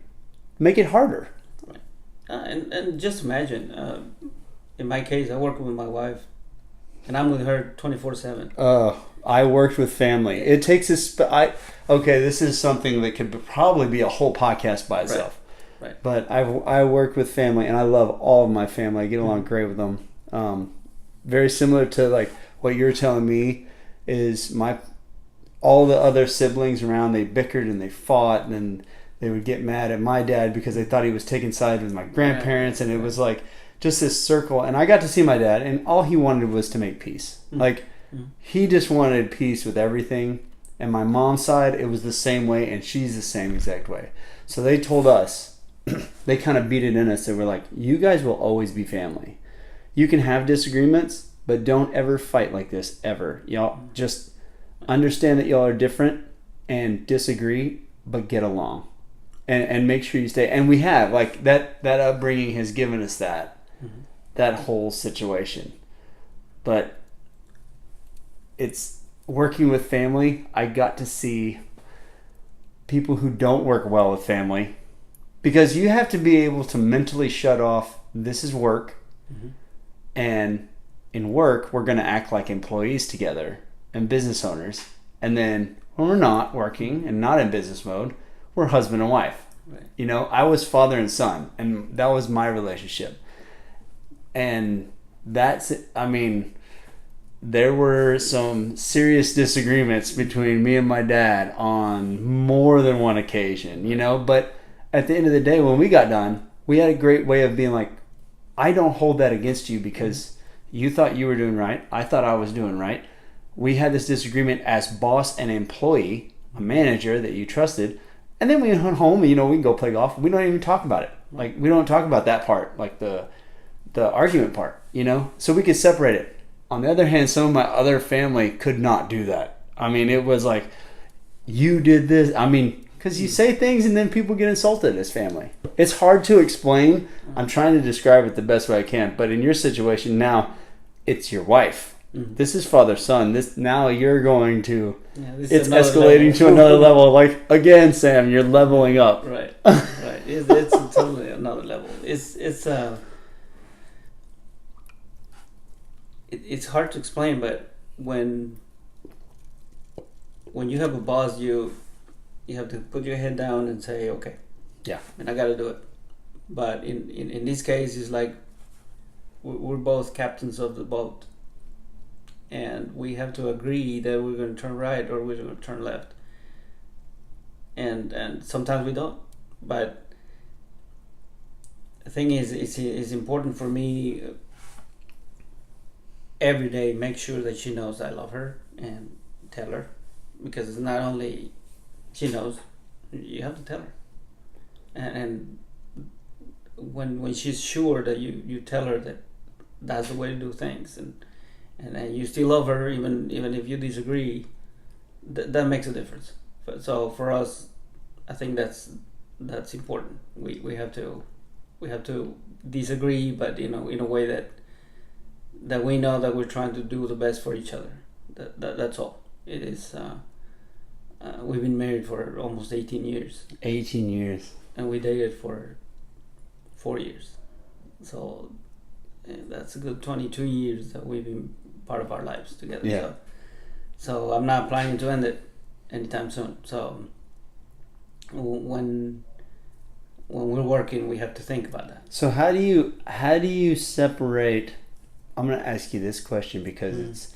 make it harder. Right. And just imagine, in my case, I work with my wife, and I'm with her 24/7. I worked with family. It takes okay, this is something that could probably be a whole podcast by itself. Right. But I worked with family, and I love all of my family. I get along great with them. Very similar to like what you're telling me is all the other siblings around, they bickered and they fought, and then they would get mad at my dad because they thought he was taking sides with my grandparents, and it was like just this circle. And I got to see my dad, and all he wanted was to make peace. Like, he just wanted peace with everything. And my mom's side, it was the same way, and she's the same exact way. So they told us, they kind of beat it in us. They were like, you guys will always be family. You can have disagreements, but don't ever fight like this, ever. Y'all just understand that y'all are different and disagree, but get along. And make sure you stay. And we have, like, that upbringing has given us that whole situation. But it's working with family. I got to see people who don't work well with family, because you have to be able to mentally shut off, this is work, and in work we're going to act like employees together and business owners, and then when we're not working and not in business mode, we're husband and wife. Right. You know, I was father and son, and that was my relationship. And that's, I mean, there were some serious disagreements between me and my dad on more than one occasion, you know, but at the end of the day, when we got done, we had a great way of being like, I don't hold that against you because you thought you were doing right. I thought I was doing right. We had this disagreement as boss and employee, a manager that you trusted. And then we went home and, you know, we can go play golf. We don't even talk about it. Like, we don't talk about that part, like the argument part, you know, so we could separate it. On the other hand, some of my other family could not do that. I mean, it was like, you did this. I mean, because you say things and then people get insulted as family. It's hard to explain. I'm trying to describe it the best way I can. But in your situation now, it's your wife. This is father-son. This now you're going to... it's escalating to another level. Like, again, Sam, you're leveling up. Right. Right. It's totally another level. It's hard to explain, but when you have a boss, you have to put your head down and say, okay, yeah, and I got to do it. But in this case, it's like we're both captains of the boat, and we have to agree that we're going to turn right or we're going to turn left. And sometimes we don't. But the thing is, it's important for me every day make sure that she knows I love her and tell her, because it's not only she knows, you have to tell her. And when she's sure that you tell her that that's the way to do things, and you still love her even if you disagree, that makes a difference. So for us, I think that's important. We have to disagree, but in a way that we know that we're trying to do the best for each other. That's all. It is. We've been married for almost 18 years. 18 years. And we dated for 4 years. So that's a good 22 years that we've been part of our lives together. Yeah. So I'm not planning to end it anytime soon. So when we're working, we have to think about that. So how do you separate? I'm going to ask you this question because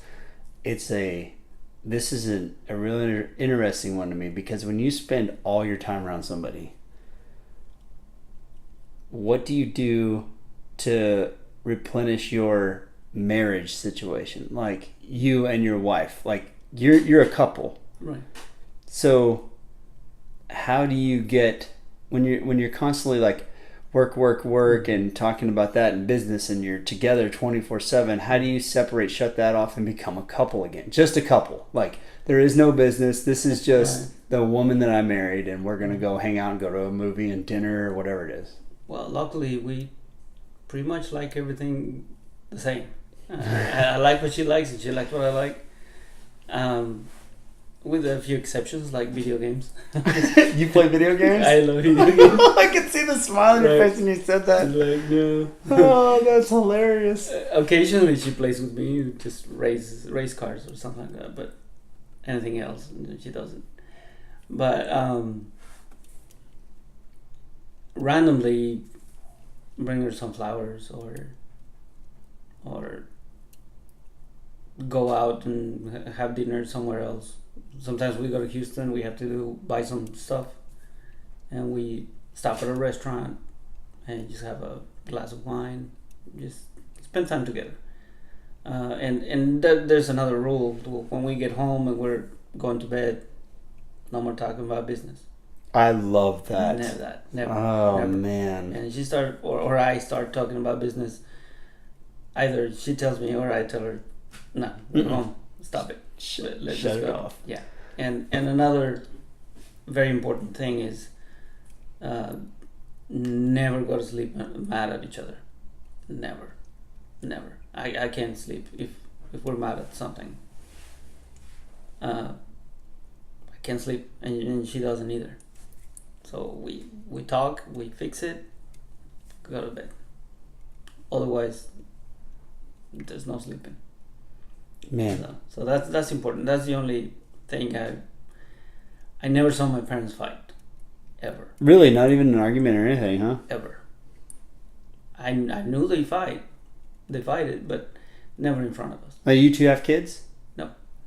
this is a really interesting one to me, because when you spend all your time around somebody, what do you do to replenish your marriage situation? Like, you and your wife, like you're a couple, right? So how do you get, when you're constantly like work and talking about that in business, and you're together 24/7, how do you shut that off and become a couple again? Just a couple. Like, there is no business. This is just the woman that I married, and we're going to go hang out and go to a movie and dinner or whatever it is. Well, luckily, we pretty much like everything the same. I like what she likes, and she likes what I like. With a few exceptions, like video games. You play video games? I love video games. I can see the smile on your face when you said that. Like, no. Oh, that's hilarious. Occasionally, she plays with me, just race cars or something like that. But anything else, she doesn't. But randomly, bring her some flowers or go out and have dinner somewhere else. Sometimes we go to Houston, we have to buy some stuff, and we stop at a restaurant and just have a glass of wine, just spend time together. And there's another rule: when we get home and we're going to bed, no more talking about business. I love that. Never. Oh, never. man. And she start or I start talking about business. Either she tells me or I tell her, no, go home, stop it. Let's Shut it go. off. Yeah. And another very important thing is never go to sleep mad at each other. Never. I can't sleep if we're mad at something. I can't sleep, and she doesn't either. So we talk, we fix it, go to bed. Otherwise, there's no sleeping. Man. So that's important. That's the only thing I never saw my parents fight, ever. Really, not even an argument or anything, huh? Ever. I knew they fight, but never in front of us. You two have kids?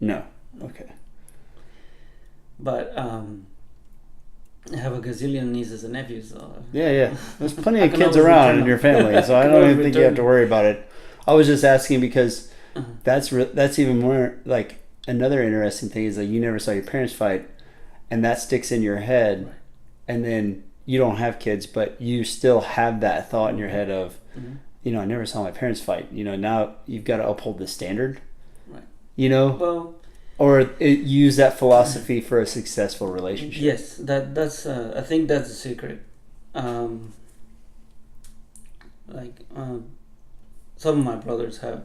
No. Okay. But I have a gazillion nieces and nephews. So Yeah. There's plenty of kids around in your family, so I don't even think you have to worry about it. I was just asking because that's even more like another interesting thing is that you never saw your parents fight, and that sticks in your head, right. And then you don't have kids, but you still have that thought in your head of, I never saw my parents fight. Now you've got to uphold the standard, right? Well, or use that philosophy for a successful relationship. Yes, that's I think that's the secret. Some of my brothers have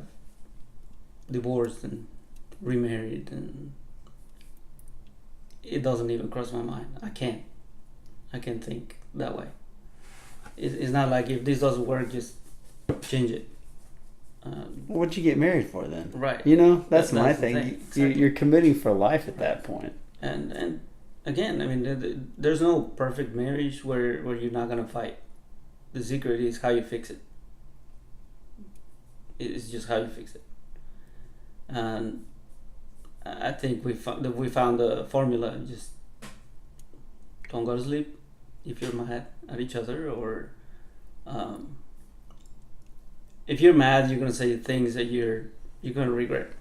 divorced and remarried, and it doesn't even cross my mind. I can't think that way. It's not like if this doesn't work, just change it. What'd you get married for then? Right. That's my thing. Exactly. You're committing for life at that point. And again, I mean, there's no perfect marriage where you're not gonna fight. The secret is how you fix it. It's just how you fix it. And I think we found the formula. Just don't go to sleep if you're mad at each other, or if you're mad, you're gonna say things that you're gonna regret.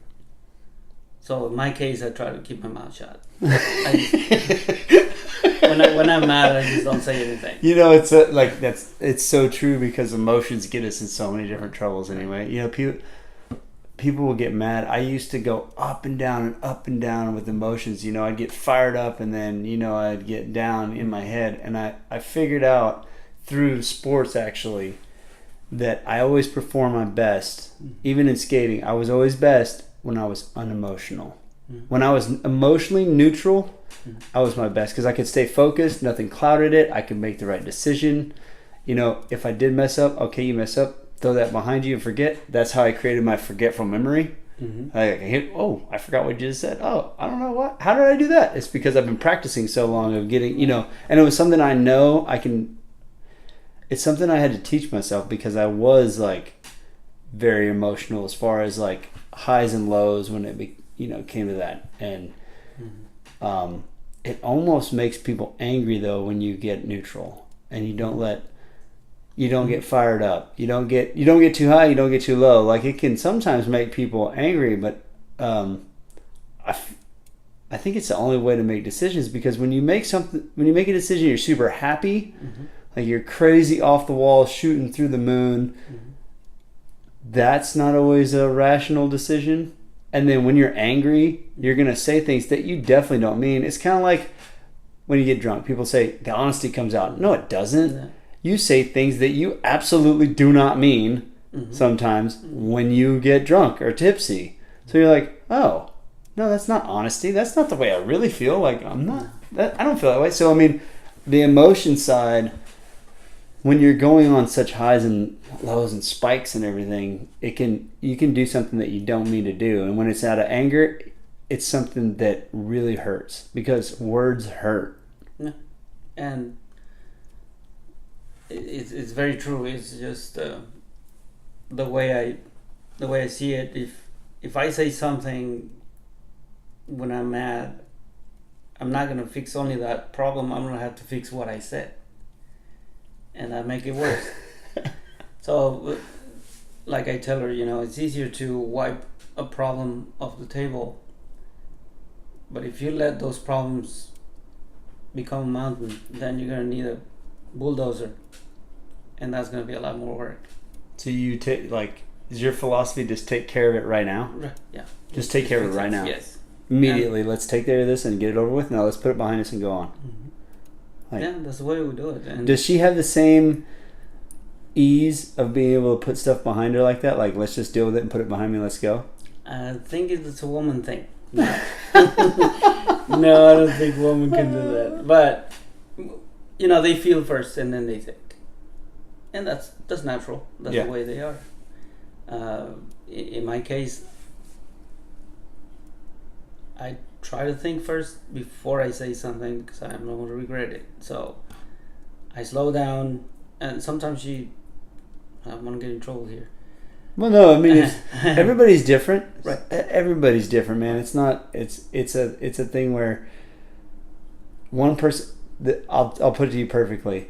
So in my case, I try to keep my mouth shut. When I'm mad, I just don't say anything. It's so true because emotions get us in so many different troubles anyway. People will get mad. I used to go up and down with emotions. I'd get fired up and then, I'd get down in my head. And I figured out through sports actually that I always perform my best. Even in skating, I was always best when I was unemotional. When I was emotionally neutral, I was my best because I could stay focused. Nothing clouded it. I could make the right decision. If I did mess up, okay, you mess up. Throw that behind you and forget. That's how I created my forgetful memory. I forgot what you just said. Oh, I don't know what. How did I do that? It's because I've been practicing so long of getting, and it was something I know I can. It's something I had to teach myself because I was very emotional as far as highs and lows when it came to that, and it almost makes people angry though when you get neutral and you don't get fired up. You don't get too high. You don't get too low. It can sometimes make people angry, but I think it's the only way to make decisions because when you make a decision, you're super happy. like you're crazy off the wall, shooting through the moon. That's not always a rational decision. And then when you're angry, you're going to say things that you definitely don't mean. It's kind of like when you get drunk. People say the honesty comes out. No, it doesn't. Yeah. You say things that you absolutely do not mean sometimes when you get drunk or tipsy. So you're like, oh, no, that's not honesty. That's not the way I really feel. Like, I don't feel that way. So, I mean, the emotion side, when you're going on such highs and lows and spikes and everything, you can do something that you don't mean to do. And when it's out of anger, it's something that really hurts because words hurt. Yeah. And it's very true. It's just the way I see it. If I say something when I'm mad, I'm not gonna fix only that problem. I'm gonna have to fix what I said, and that make it worse. So, like I tell her, it's easier to wipe a problem off the table, but if you let those problems become a mountain, then you're gonna need a bulldozer, and that's gonna be a lot more work. So you is your philosophy just take care of it right now? Yeah. Just take care of it right now. Yes. Immediately, let's take care of this and get it over with. Now let's put it behind us and go on. That's the way we do it. And does she have the same ease of being able to put stuff behind her like that? Like, let's just deal with it and put it behind me. Let's go. I think it's a woman thing. No, no, I don't think women can do that. But they feel first and then they think, and that's natural. That's the way they are. In my case, I try to think first before I say something because I don't want to regret it. So I slow down, and sometimes I'm gonna get in trouble here. Well, no, I mean everybody's different. Right. Everybody's different, man. It's not. It's a thing where one person. I'll put it to you perfectly.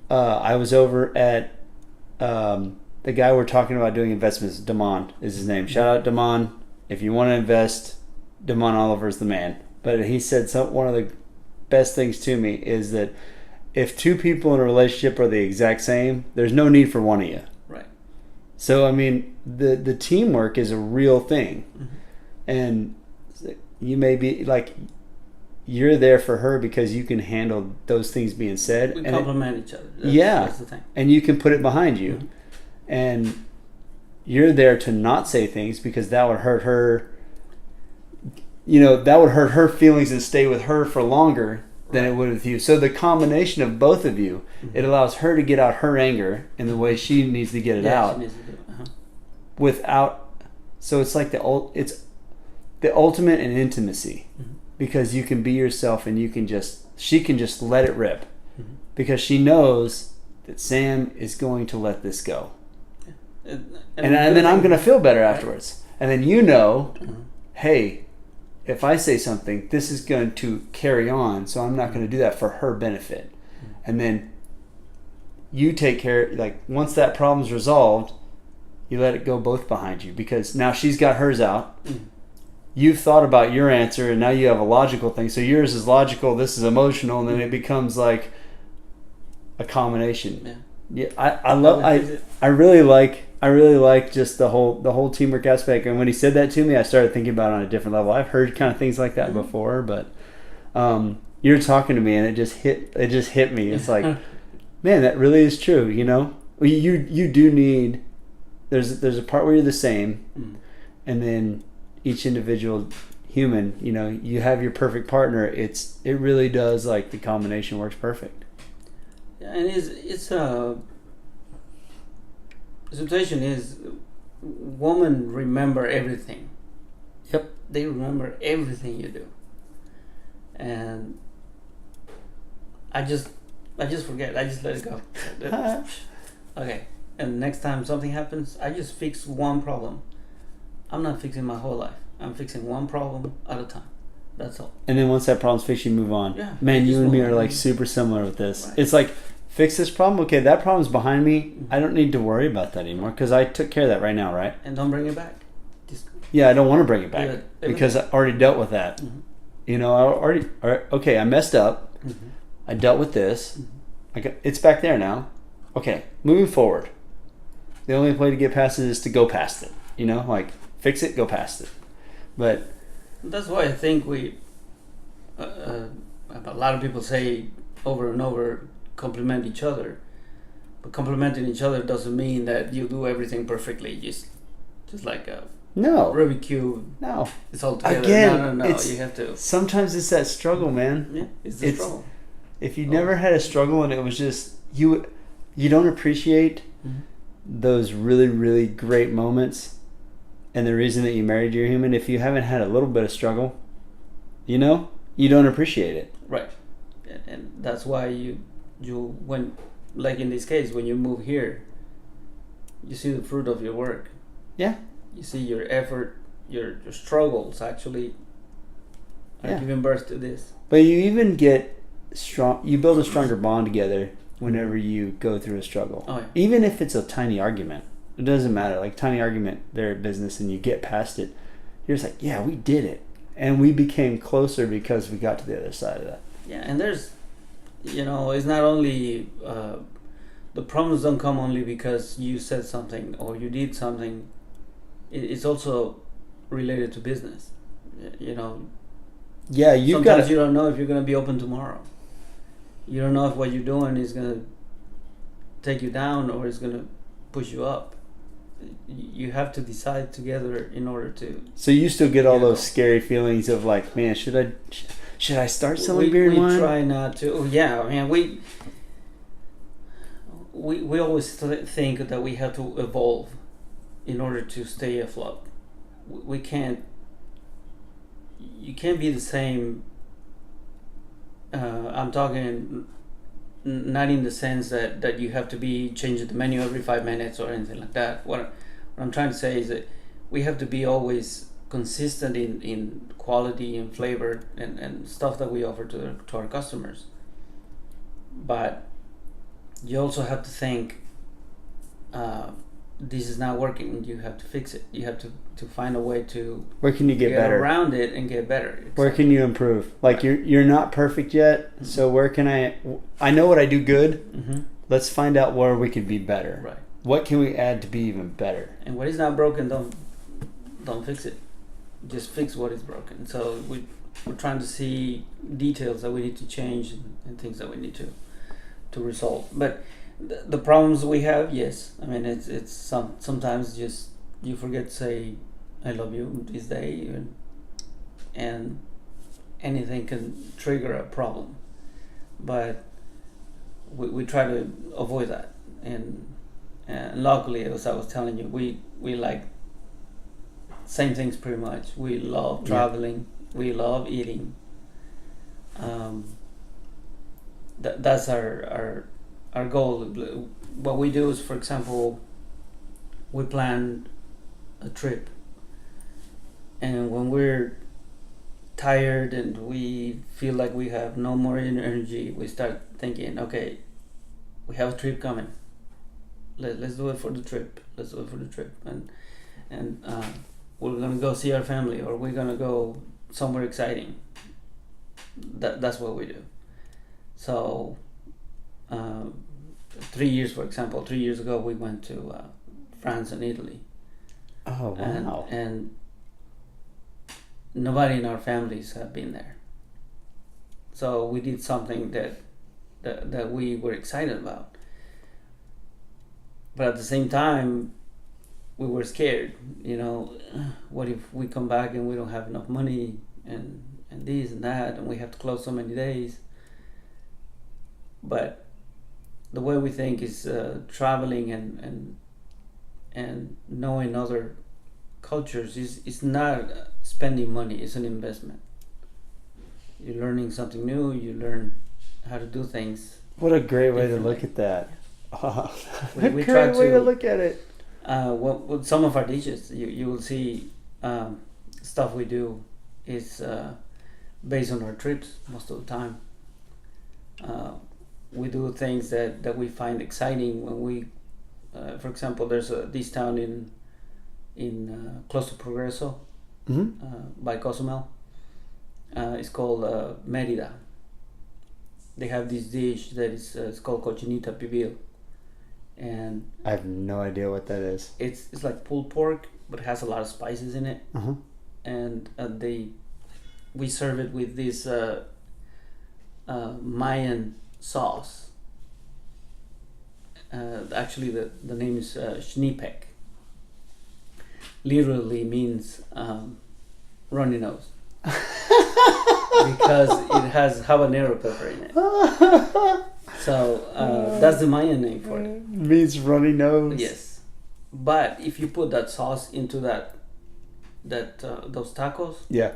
I was over at the guy we're talking about doing investments. Damon is his name. Shout out Damon. If you want to invest, Damon Oliver's the man. But he said one of the best things to me is that if two people in a relationship are the exact same, there's no need for one of you. Right. So, I mean, the teamwork is a real thing. And you may be like, you're there for her because you can handle those things being said. We complement each other. That's the thing. And you can put it behind you. And you're there to not say things because that would hurt her. That would hurt her feelings and stay with her for longer than it would with you. So the combination of both of you, it allows her to get out her anger in the way she needs to get it out. She needs to do it. Without, so it's like it's the ultimate in intimacy because you can be yourself and she can just let it rip because she knows that Sam is going to let this go. And then I'm going to feel better afterwards. And then hey, if I say something, this is going to carry on, so I'm not going to do that for her benefit. And then you take care, like once that problem's resolved, you let it go both behind you because now she's got hers out. You've thought about your answer and now you have a logical thing. So yours is logical, this is emotional, and then it becomes like a combination. Yeah, I really like just the whole teamwork aspect. And when he said that to me, I started thinking about it on a different level. I've heard kind of things like that before, but you're talking to me and it just hit me. It's like, man, that really is true. You do need. There's a part where you're the same, and then each individual human. You have your perfect partner. It really does, like, the combination works perfect. Yeah, and it's the situation is women remember everything. Yep. They remember everything you do. And I just forget. I just let it go. Okay. And next time something happens, I just fix one problem. I'm not fixing my whole life. I'm fixing one problem at a time. That's all. And then once that problem's fixed, you move on. Yeah. Man, you and me are like super similar with this. Right. It's like, fix this problem. Okay, that problem's behind me. I don't need to worry about that anymore because I took care of that right now, right? And don't bring it back. I don't want to bring it back because I already dealt with that. I messed up. I dealt with this. Like, it's back there now. Okay, moving forward. The only way to get past it is to go past it. You know, like, fix it, go past it. But that's why I think a lot of people say over and over, compliment each other. But complimenting each other doesn't mean that you do everything perfectly. Just like a no, Rubik's Cube. no, it's all together. Again, No. You have to. Sometimes it's that struggle, man. Yeah, it's the struggle. If you never had a struggle and it was just you don't appreciate those really, really great moments. And the reason that you married your human, if you haven't had a little bit of struggle, you know, you don't appreciate it. Right. And that's why you when, like in this case, when you move here, you see the fruit of your work. Yeah. You see your effort, your struggles actually are giving birth to this. But you even get strong. You build a stronger bond together whenever you go through a struggle. Oh, yeah. Even if it's a tiny argument. It doesn't matter. Like, tiny argument, they're at business and you get past it. You're just like, yeah, we did it. And we became closer because we got to the other side of that. Yeah, and there's, it's not only, the problems don't come only because you said something or you did something. It's also related to business. Yeah, sometimes you don't know if you're going to be open tomorrow. You don't know if what you're doing is going to take you down or is going to push you up. You have to decide together in order to. So you still get all those scary feelings of like, man, should I start selling beer and wine? We try not to. Yeah, I mean, we always think that we have to evolve in order to stay afloat. We can't. You can't be the same. I'm talking not in the sense that you have to be changing the menu every 5 minutes or anything like that. What I'm trying to say is that we have to be always consistent in quality and flavor and stuff that we offer to our customers. But you also have to think, this is not working. You have to fix it. You have to find a way to. Where can you get better around it and get better? Exactly. Where can you improve? Like, you're not perfect yet. Mm-hmm. So where can I know what I do good. Mm-hmm. Let's find out where we could be better. Right. What can we add to be even better? And what is not broken, don't fix it. Just fix what is broken. So we're trying to see details that we need to change and things that we need to resolve. But the problems we have, yes. I mean, it's sometimes just you forget to say I love you this day, and anything can trigger a problem. But we try to avoid that, and luckily, as I was telling you, we like same things pretty much. We love traveling. Yeah. We love eating. That's our goal. What we do is, for example, we plan a trip, and when we're tired and we feel like we have no more energy, we start thinking, okay, we have a trip coming. Let's do it for the trip. Let's do it for the trip, and we're gonna go see our family, or we're gonna go somewhere exciting. That's what we do. So. 3 years, for example, 3 years ago we went to France and Italy. Oh, wow. And nobody in our families have been there. So we did something that we were excited about. But at the same time, we were scared. What if we come back and we don't have enough money and this and that, and we have to close so many days? But the way we think is traveling and knowing other cultures is not spending money. It's an investment. You're learning something new. You learn how to do things. What a great way to look at that. Oh, we try to look at it. With some of our dishes, you will see stuff we do is based on our trips most of the time. We do things that we find exciting when we, for example, there's this town in close to Progreso, by Cozumel. It's called Merida, they have this dish that is it's called cochinita pibil, and I have no idea what that is. it's like pulled pork, but it has a lot of spices in it, Uh-huh. and we serve it with this Mayan sauce. Actually, the name is Schnipek. Literally means runny nose because it has habanero pepper in it. So that's the Mayan name for it. Means runny nose. Yes, but if you put that sauce into those tacos, Yeah.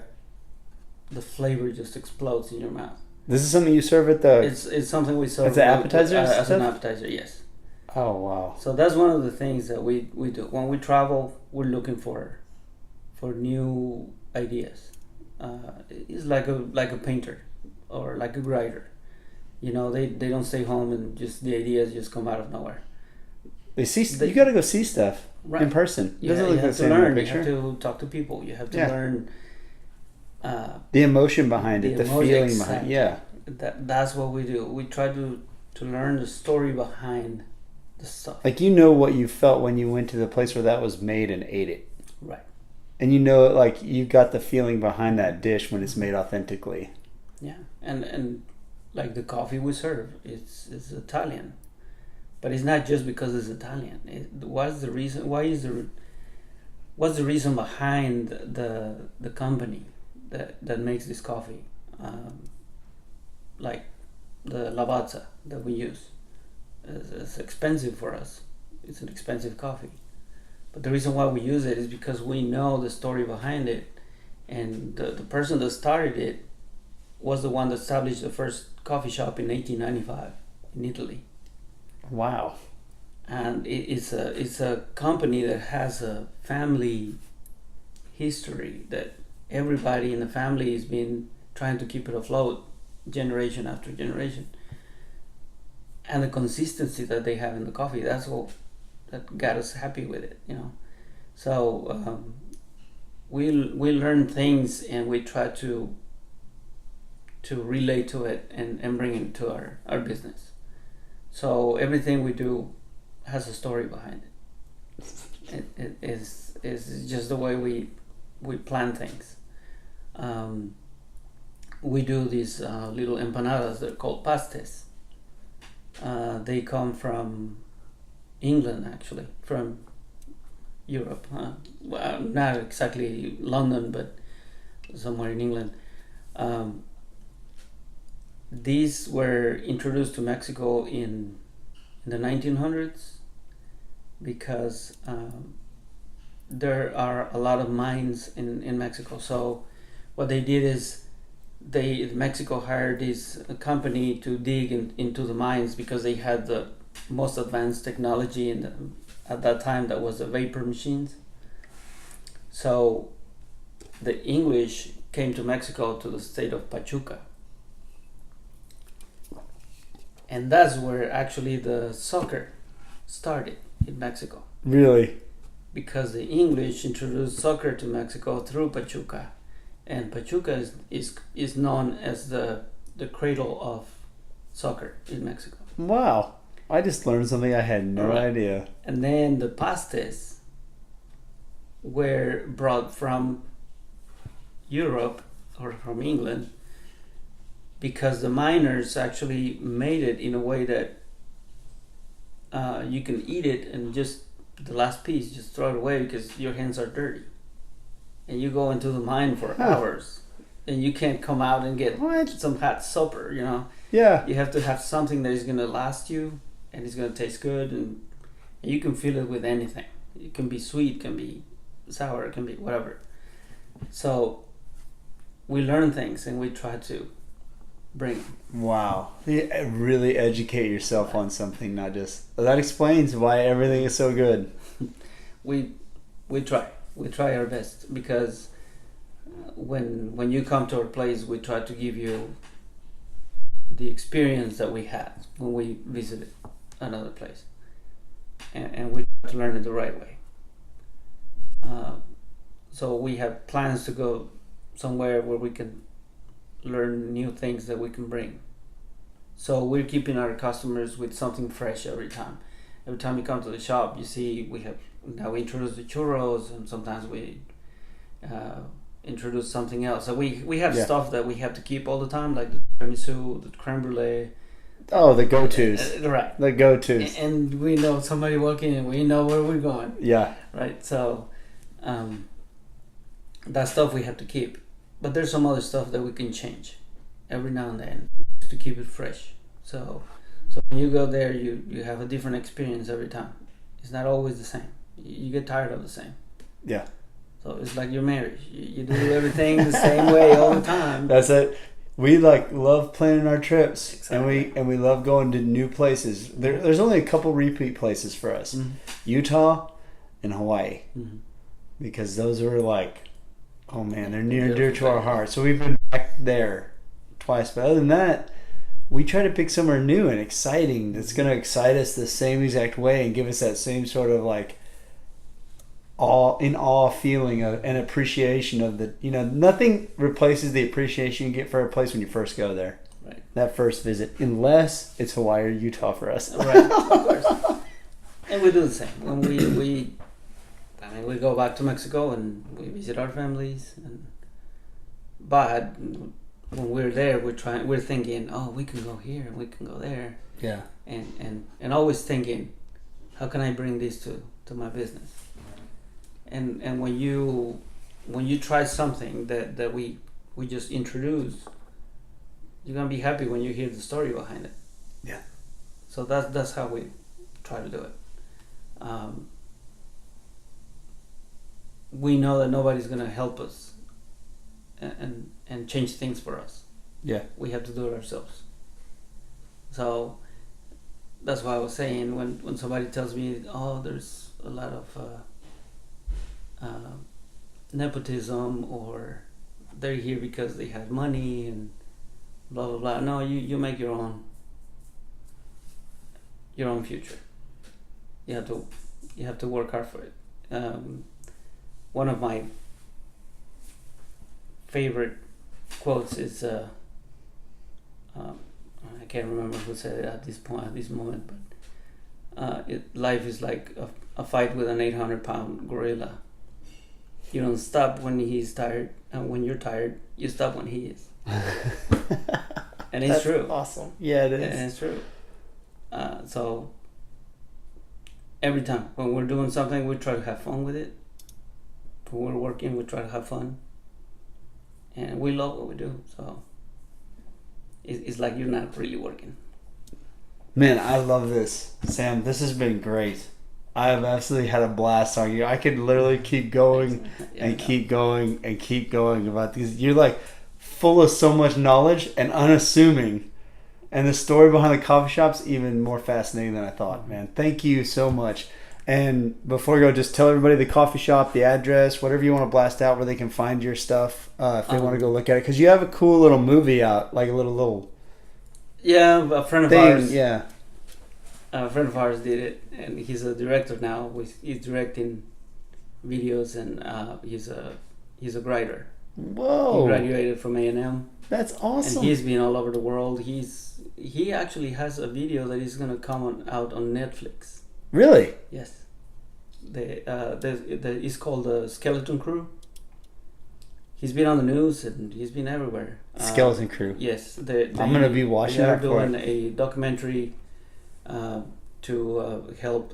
the flavor just explodes in your mouth. This is something you serve at the. It's something we serve As an appetizer as an stuff? appetizer. Yes. Oh wow. So that's one of the things that we do when we travel. We're looking for new ideas. It's like a painter or like a writer. You know, they don't stay home and just the ideas just come out of nowhere. You got to go see stuff Right. in person. It You, doesn't you look the have to same in a learn. You picture. have to talk to people. You have to Yeah. learn. The emotion behind it, the emotion, feeling behind. exactly. Yeah. That's what we do. We try to learn the story behind the stuff. Like you know what you felt when you went to the place where that was made and ate it. Right. And you know, like you got the feeling behind that dish when it's made authentically. Yeah, and like the coffee we serve, it's Italian, but it's not just because it's Italian. What's the reason? What's the reason behind the company that makes this coffee? Like the Lavazza that we use, it's expensive for us. It's an expensive coffee, but the reason why we use it is because we know the story behind it, and the person that started it was the one that established the first coffee shop in 1895 in Italy. Wow. And it's a company that has a family history that everybody in the family has been trying to keep it afloat generation after generation. And the consistency that they have in the coffee, that's what that got us happy with it, you know. So we learn things and we try to relate to it and bring it to our business. So everything we do has a story behind it. It is just the way we plan things. We do these little empanadas. They're called pastes. They come from England, actually, from Europe. Well, not exactly London, but somewhere in England. These were introduced to Mexico in the 1900s because there are a lot of mines in Mexico. So what they did is Mexico hired this company to dig into the mines because they had the most advanced technology at that time. That was the vapor machines. So the English came to Mexico, to the state of Pachuca. And that's where actually the soccer started in Mexico. Really? Because the English introduced soccer to Mexico through Pachuca. And Pachuca is known as the cradle of soccer in Mexico. Wow. I just learned something I had no Right. idea. And then the pastes were brought from Europe or from England because the miners actually made it in a way that you can eat it and just the last piece just throw it away because your hands are dirty. And you go into the mine for hours and you can't come out and get some hot supper, you know. Yeah. You have to have something that is going to last you and it's going to taste good, and you can feel it with anything. It can be sweet, it can be sour, it can be whatever. So we learn things and we try to bring them. Wow. You really educate yourself on something, not just... That explains why everything is so good. We try our best because when you come to our place, we try to give you the experience that we had when we visited another place, and we try to learn it the right way. So we have plans to go somewhere where we can learn new things that we can bring. So we're keeping our customers with something fresh every time. Every time you come to the shop, you see we introduce the churros, and sometimes we introduce something else. So we have stuff that we have to keep all the time, like the tiramisu, the creme brulee. Oh, the go-tos. Right. The go-tos. And we know somebody walking in, we know where we're going. Yeah. Right. So that stuff we have to keep. But there's some other stuff that we can change every now and then to keep it fresh. So when you go there, you have a different experience every time. It's not always the same. You get tired of the same. Yeah. So it's like your marriage. You do everything the same way all the time. That's it. We love planning our trips, Exactly. and we love going to new places. There's only a couple repeat places for us, Utah and Hawaii, because those are like, oh man, they're near and dear to our heart. So we've been back there twice, but other than that, we try to pick somewhere new and exciting that's going to excite us the same exact way and give us that same sort of like awe feeling of and appreciation of the, nothing replaces the appreciation you get for a place when you first go there. Right. That first visit, unless it's Hawaii or Utah for us. Right, of course. And we do the same. When we go back to Mexico and we visit our families, but when we're there, we're thinking, oh, we can go here and we can go there. Yeah. And always thinking, how can I bring this to my business? And when you try something that we just introduced, you're gonna be happy when you hear the story behind it. Yeah. So that's how we try to do it. We know that nobody's gonna help us and change things for us. Yeah. We have to do it ourselves. So that's why I was saying when somebody tells me, oh, there's a lot of nepotism, or they're here because they have money and blah blah blah. No, you make your own future. You have to work hard for it. One of my favorite quotes is I can't remember who said it at this moment, but life is like a fight with an 800-pound gorilla. You don't stop when he's tired, and when you're tired, you stop when he is. And it's true. Awesome. Yeah, it is. And it's true. So every time when we're doing something, we try to have fun with it. When we're working, we try to have fun, and we love what we do. So it's like you're not really working. Man, I love this, Sam. This has been great. I have absolutely had a blast on you. I could literally keep going and keep going and keep going about these. You're like full of so much knowledge and unassuming. And the story behind the coffee shop's even more fascinating than I thought, man. Thank you so much. And before we go, just tell everybody the coffee shop, the address, whatever you want to blast out, where they can find your stuff if they want to go look at it. Because you have a cool little movie out, like a little Yeah, a friend of thing. ours. Yeah. A friend of ours did it, and he's a director now. He's directing videos, and he's a writer. Whoa! He graduated from A&M. That's awesome. And he's been all over the world. He actually has a video that is gonna come out on Netflix. Really? Yes. It's called the Skeleton Crew. He's been on the news and he's been everywhere. Skeleton Crew. Yes. I'm gonna be watching They're that for doing it. a documentary to help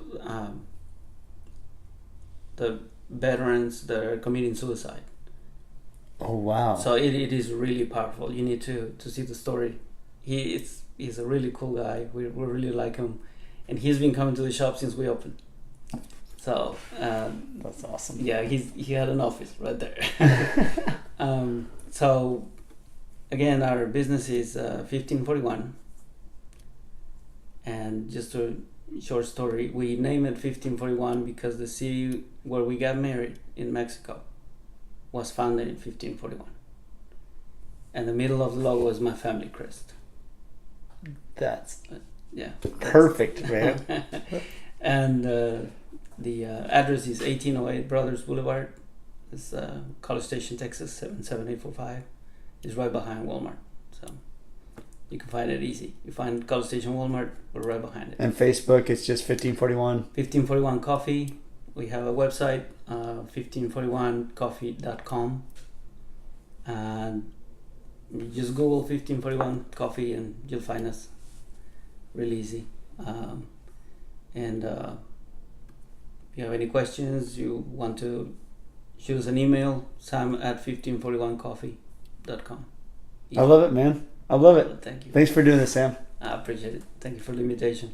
the veterans that are committing suicide. Oh wow! So it is really powerful. You need to see the story. He's a really cool guy. We really like him, and he's been coming to the shop since we opened. So that's awesome. Yeah, he had an office right there. So again, our business is 1541, and just a short story. We named it 1541 because the city where we got married in Mexico was founded in 1541, and the middle of the logo is my family crest. That's perfect, man. And the address is 1808 Brothers Boulevard. It's College Station, Texas 77845. It's right behind Walmart. So You can find it easy. You find College Station Walmart, we're right behind it. And Facebook, it's just 1541. 1541 Coffee. We have a website, 1541coffee.com. And you just Google 1541 Coffee and you'll find us. Really easy. And if you have any questions, you want to shoot us an email, sam@1541coffee.com. I love it, man. I love it. Thank you. Thanks for doing this, Sam. I appreciate it. Thank you for the invitation.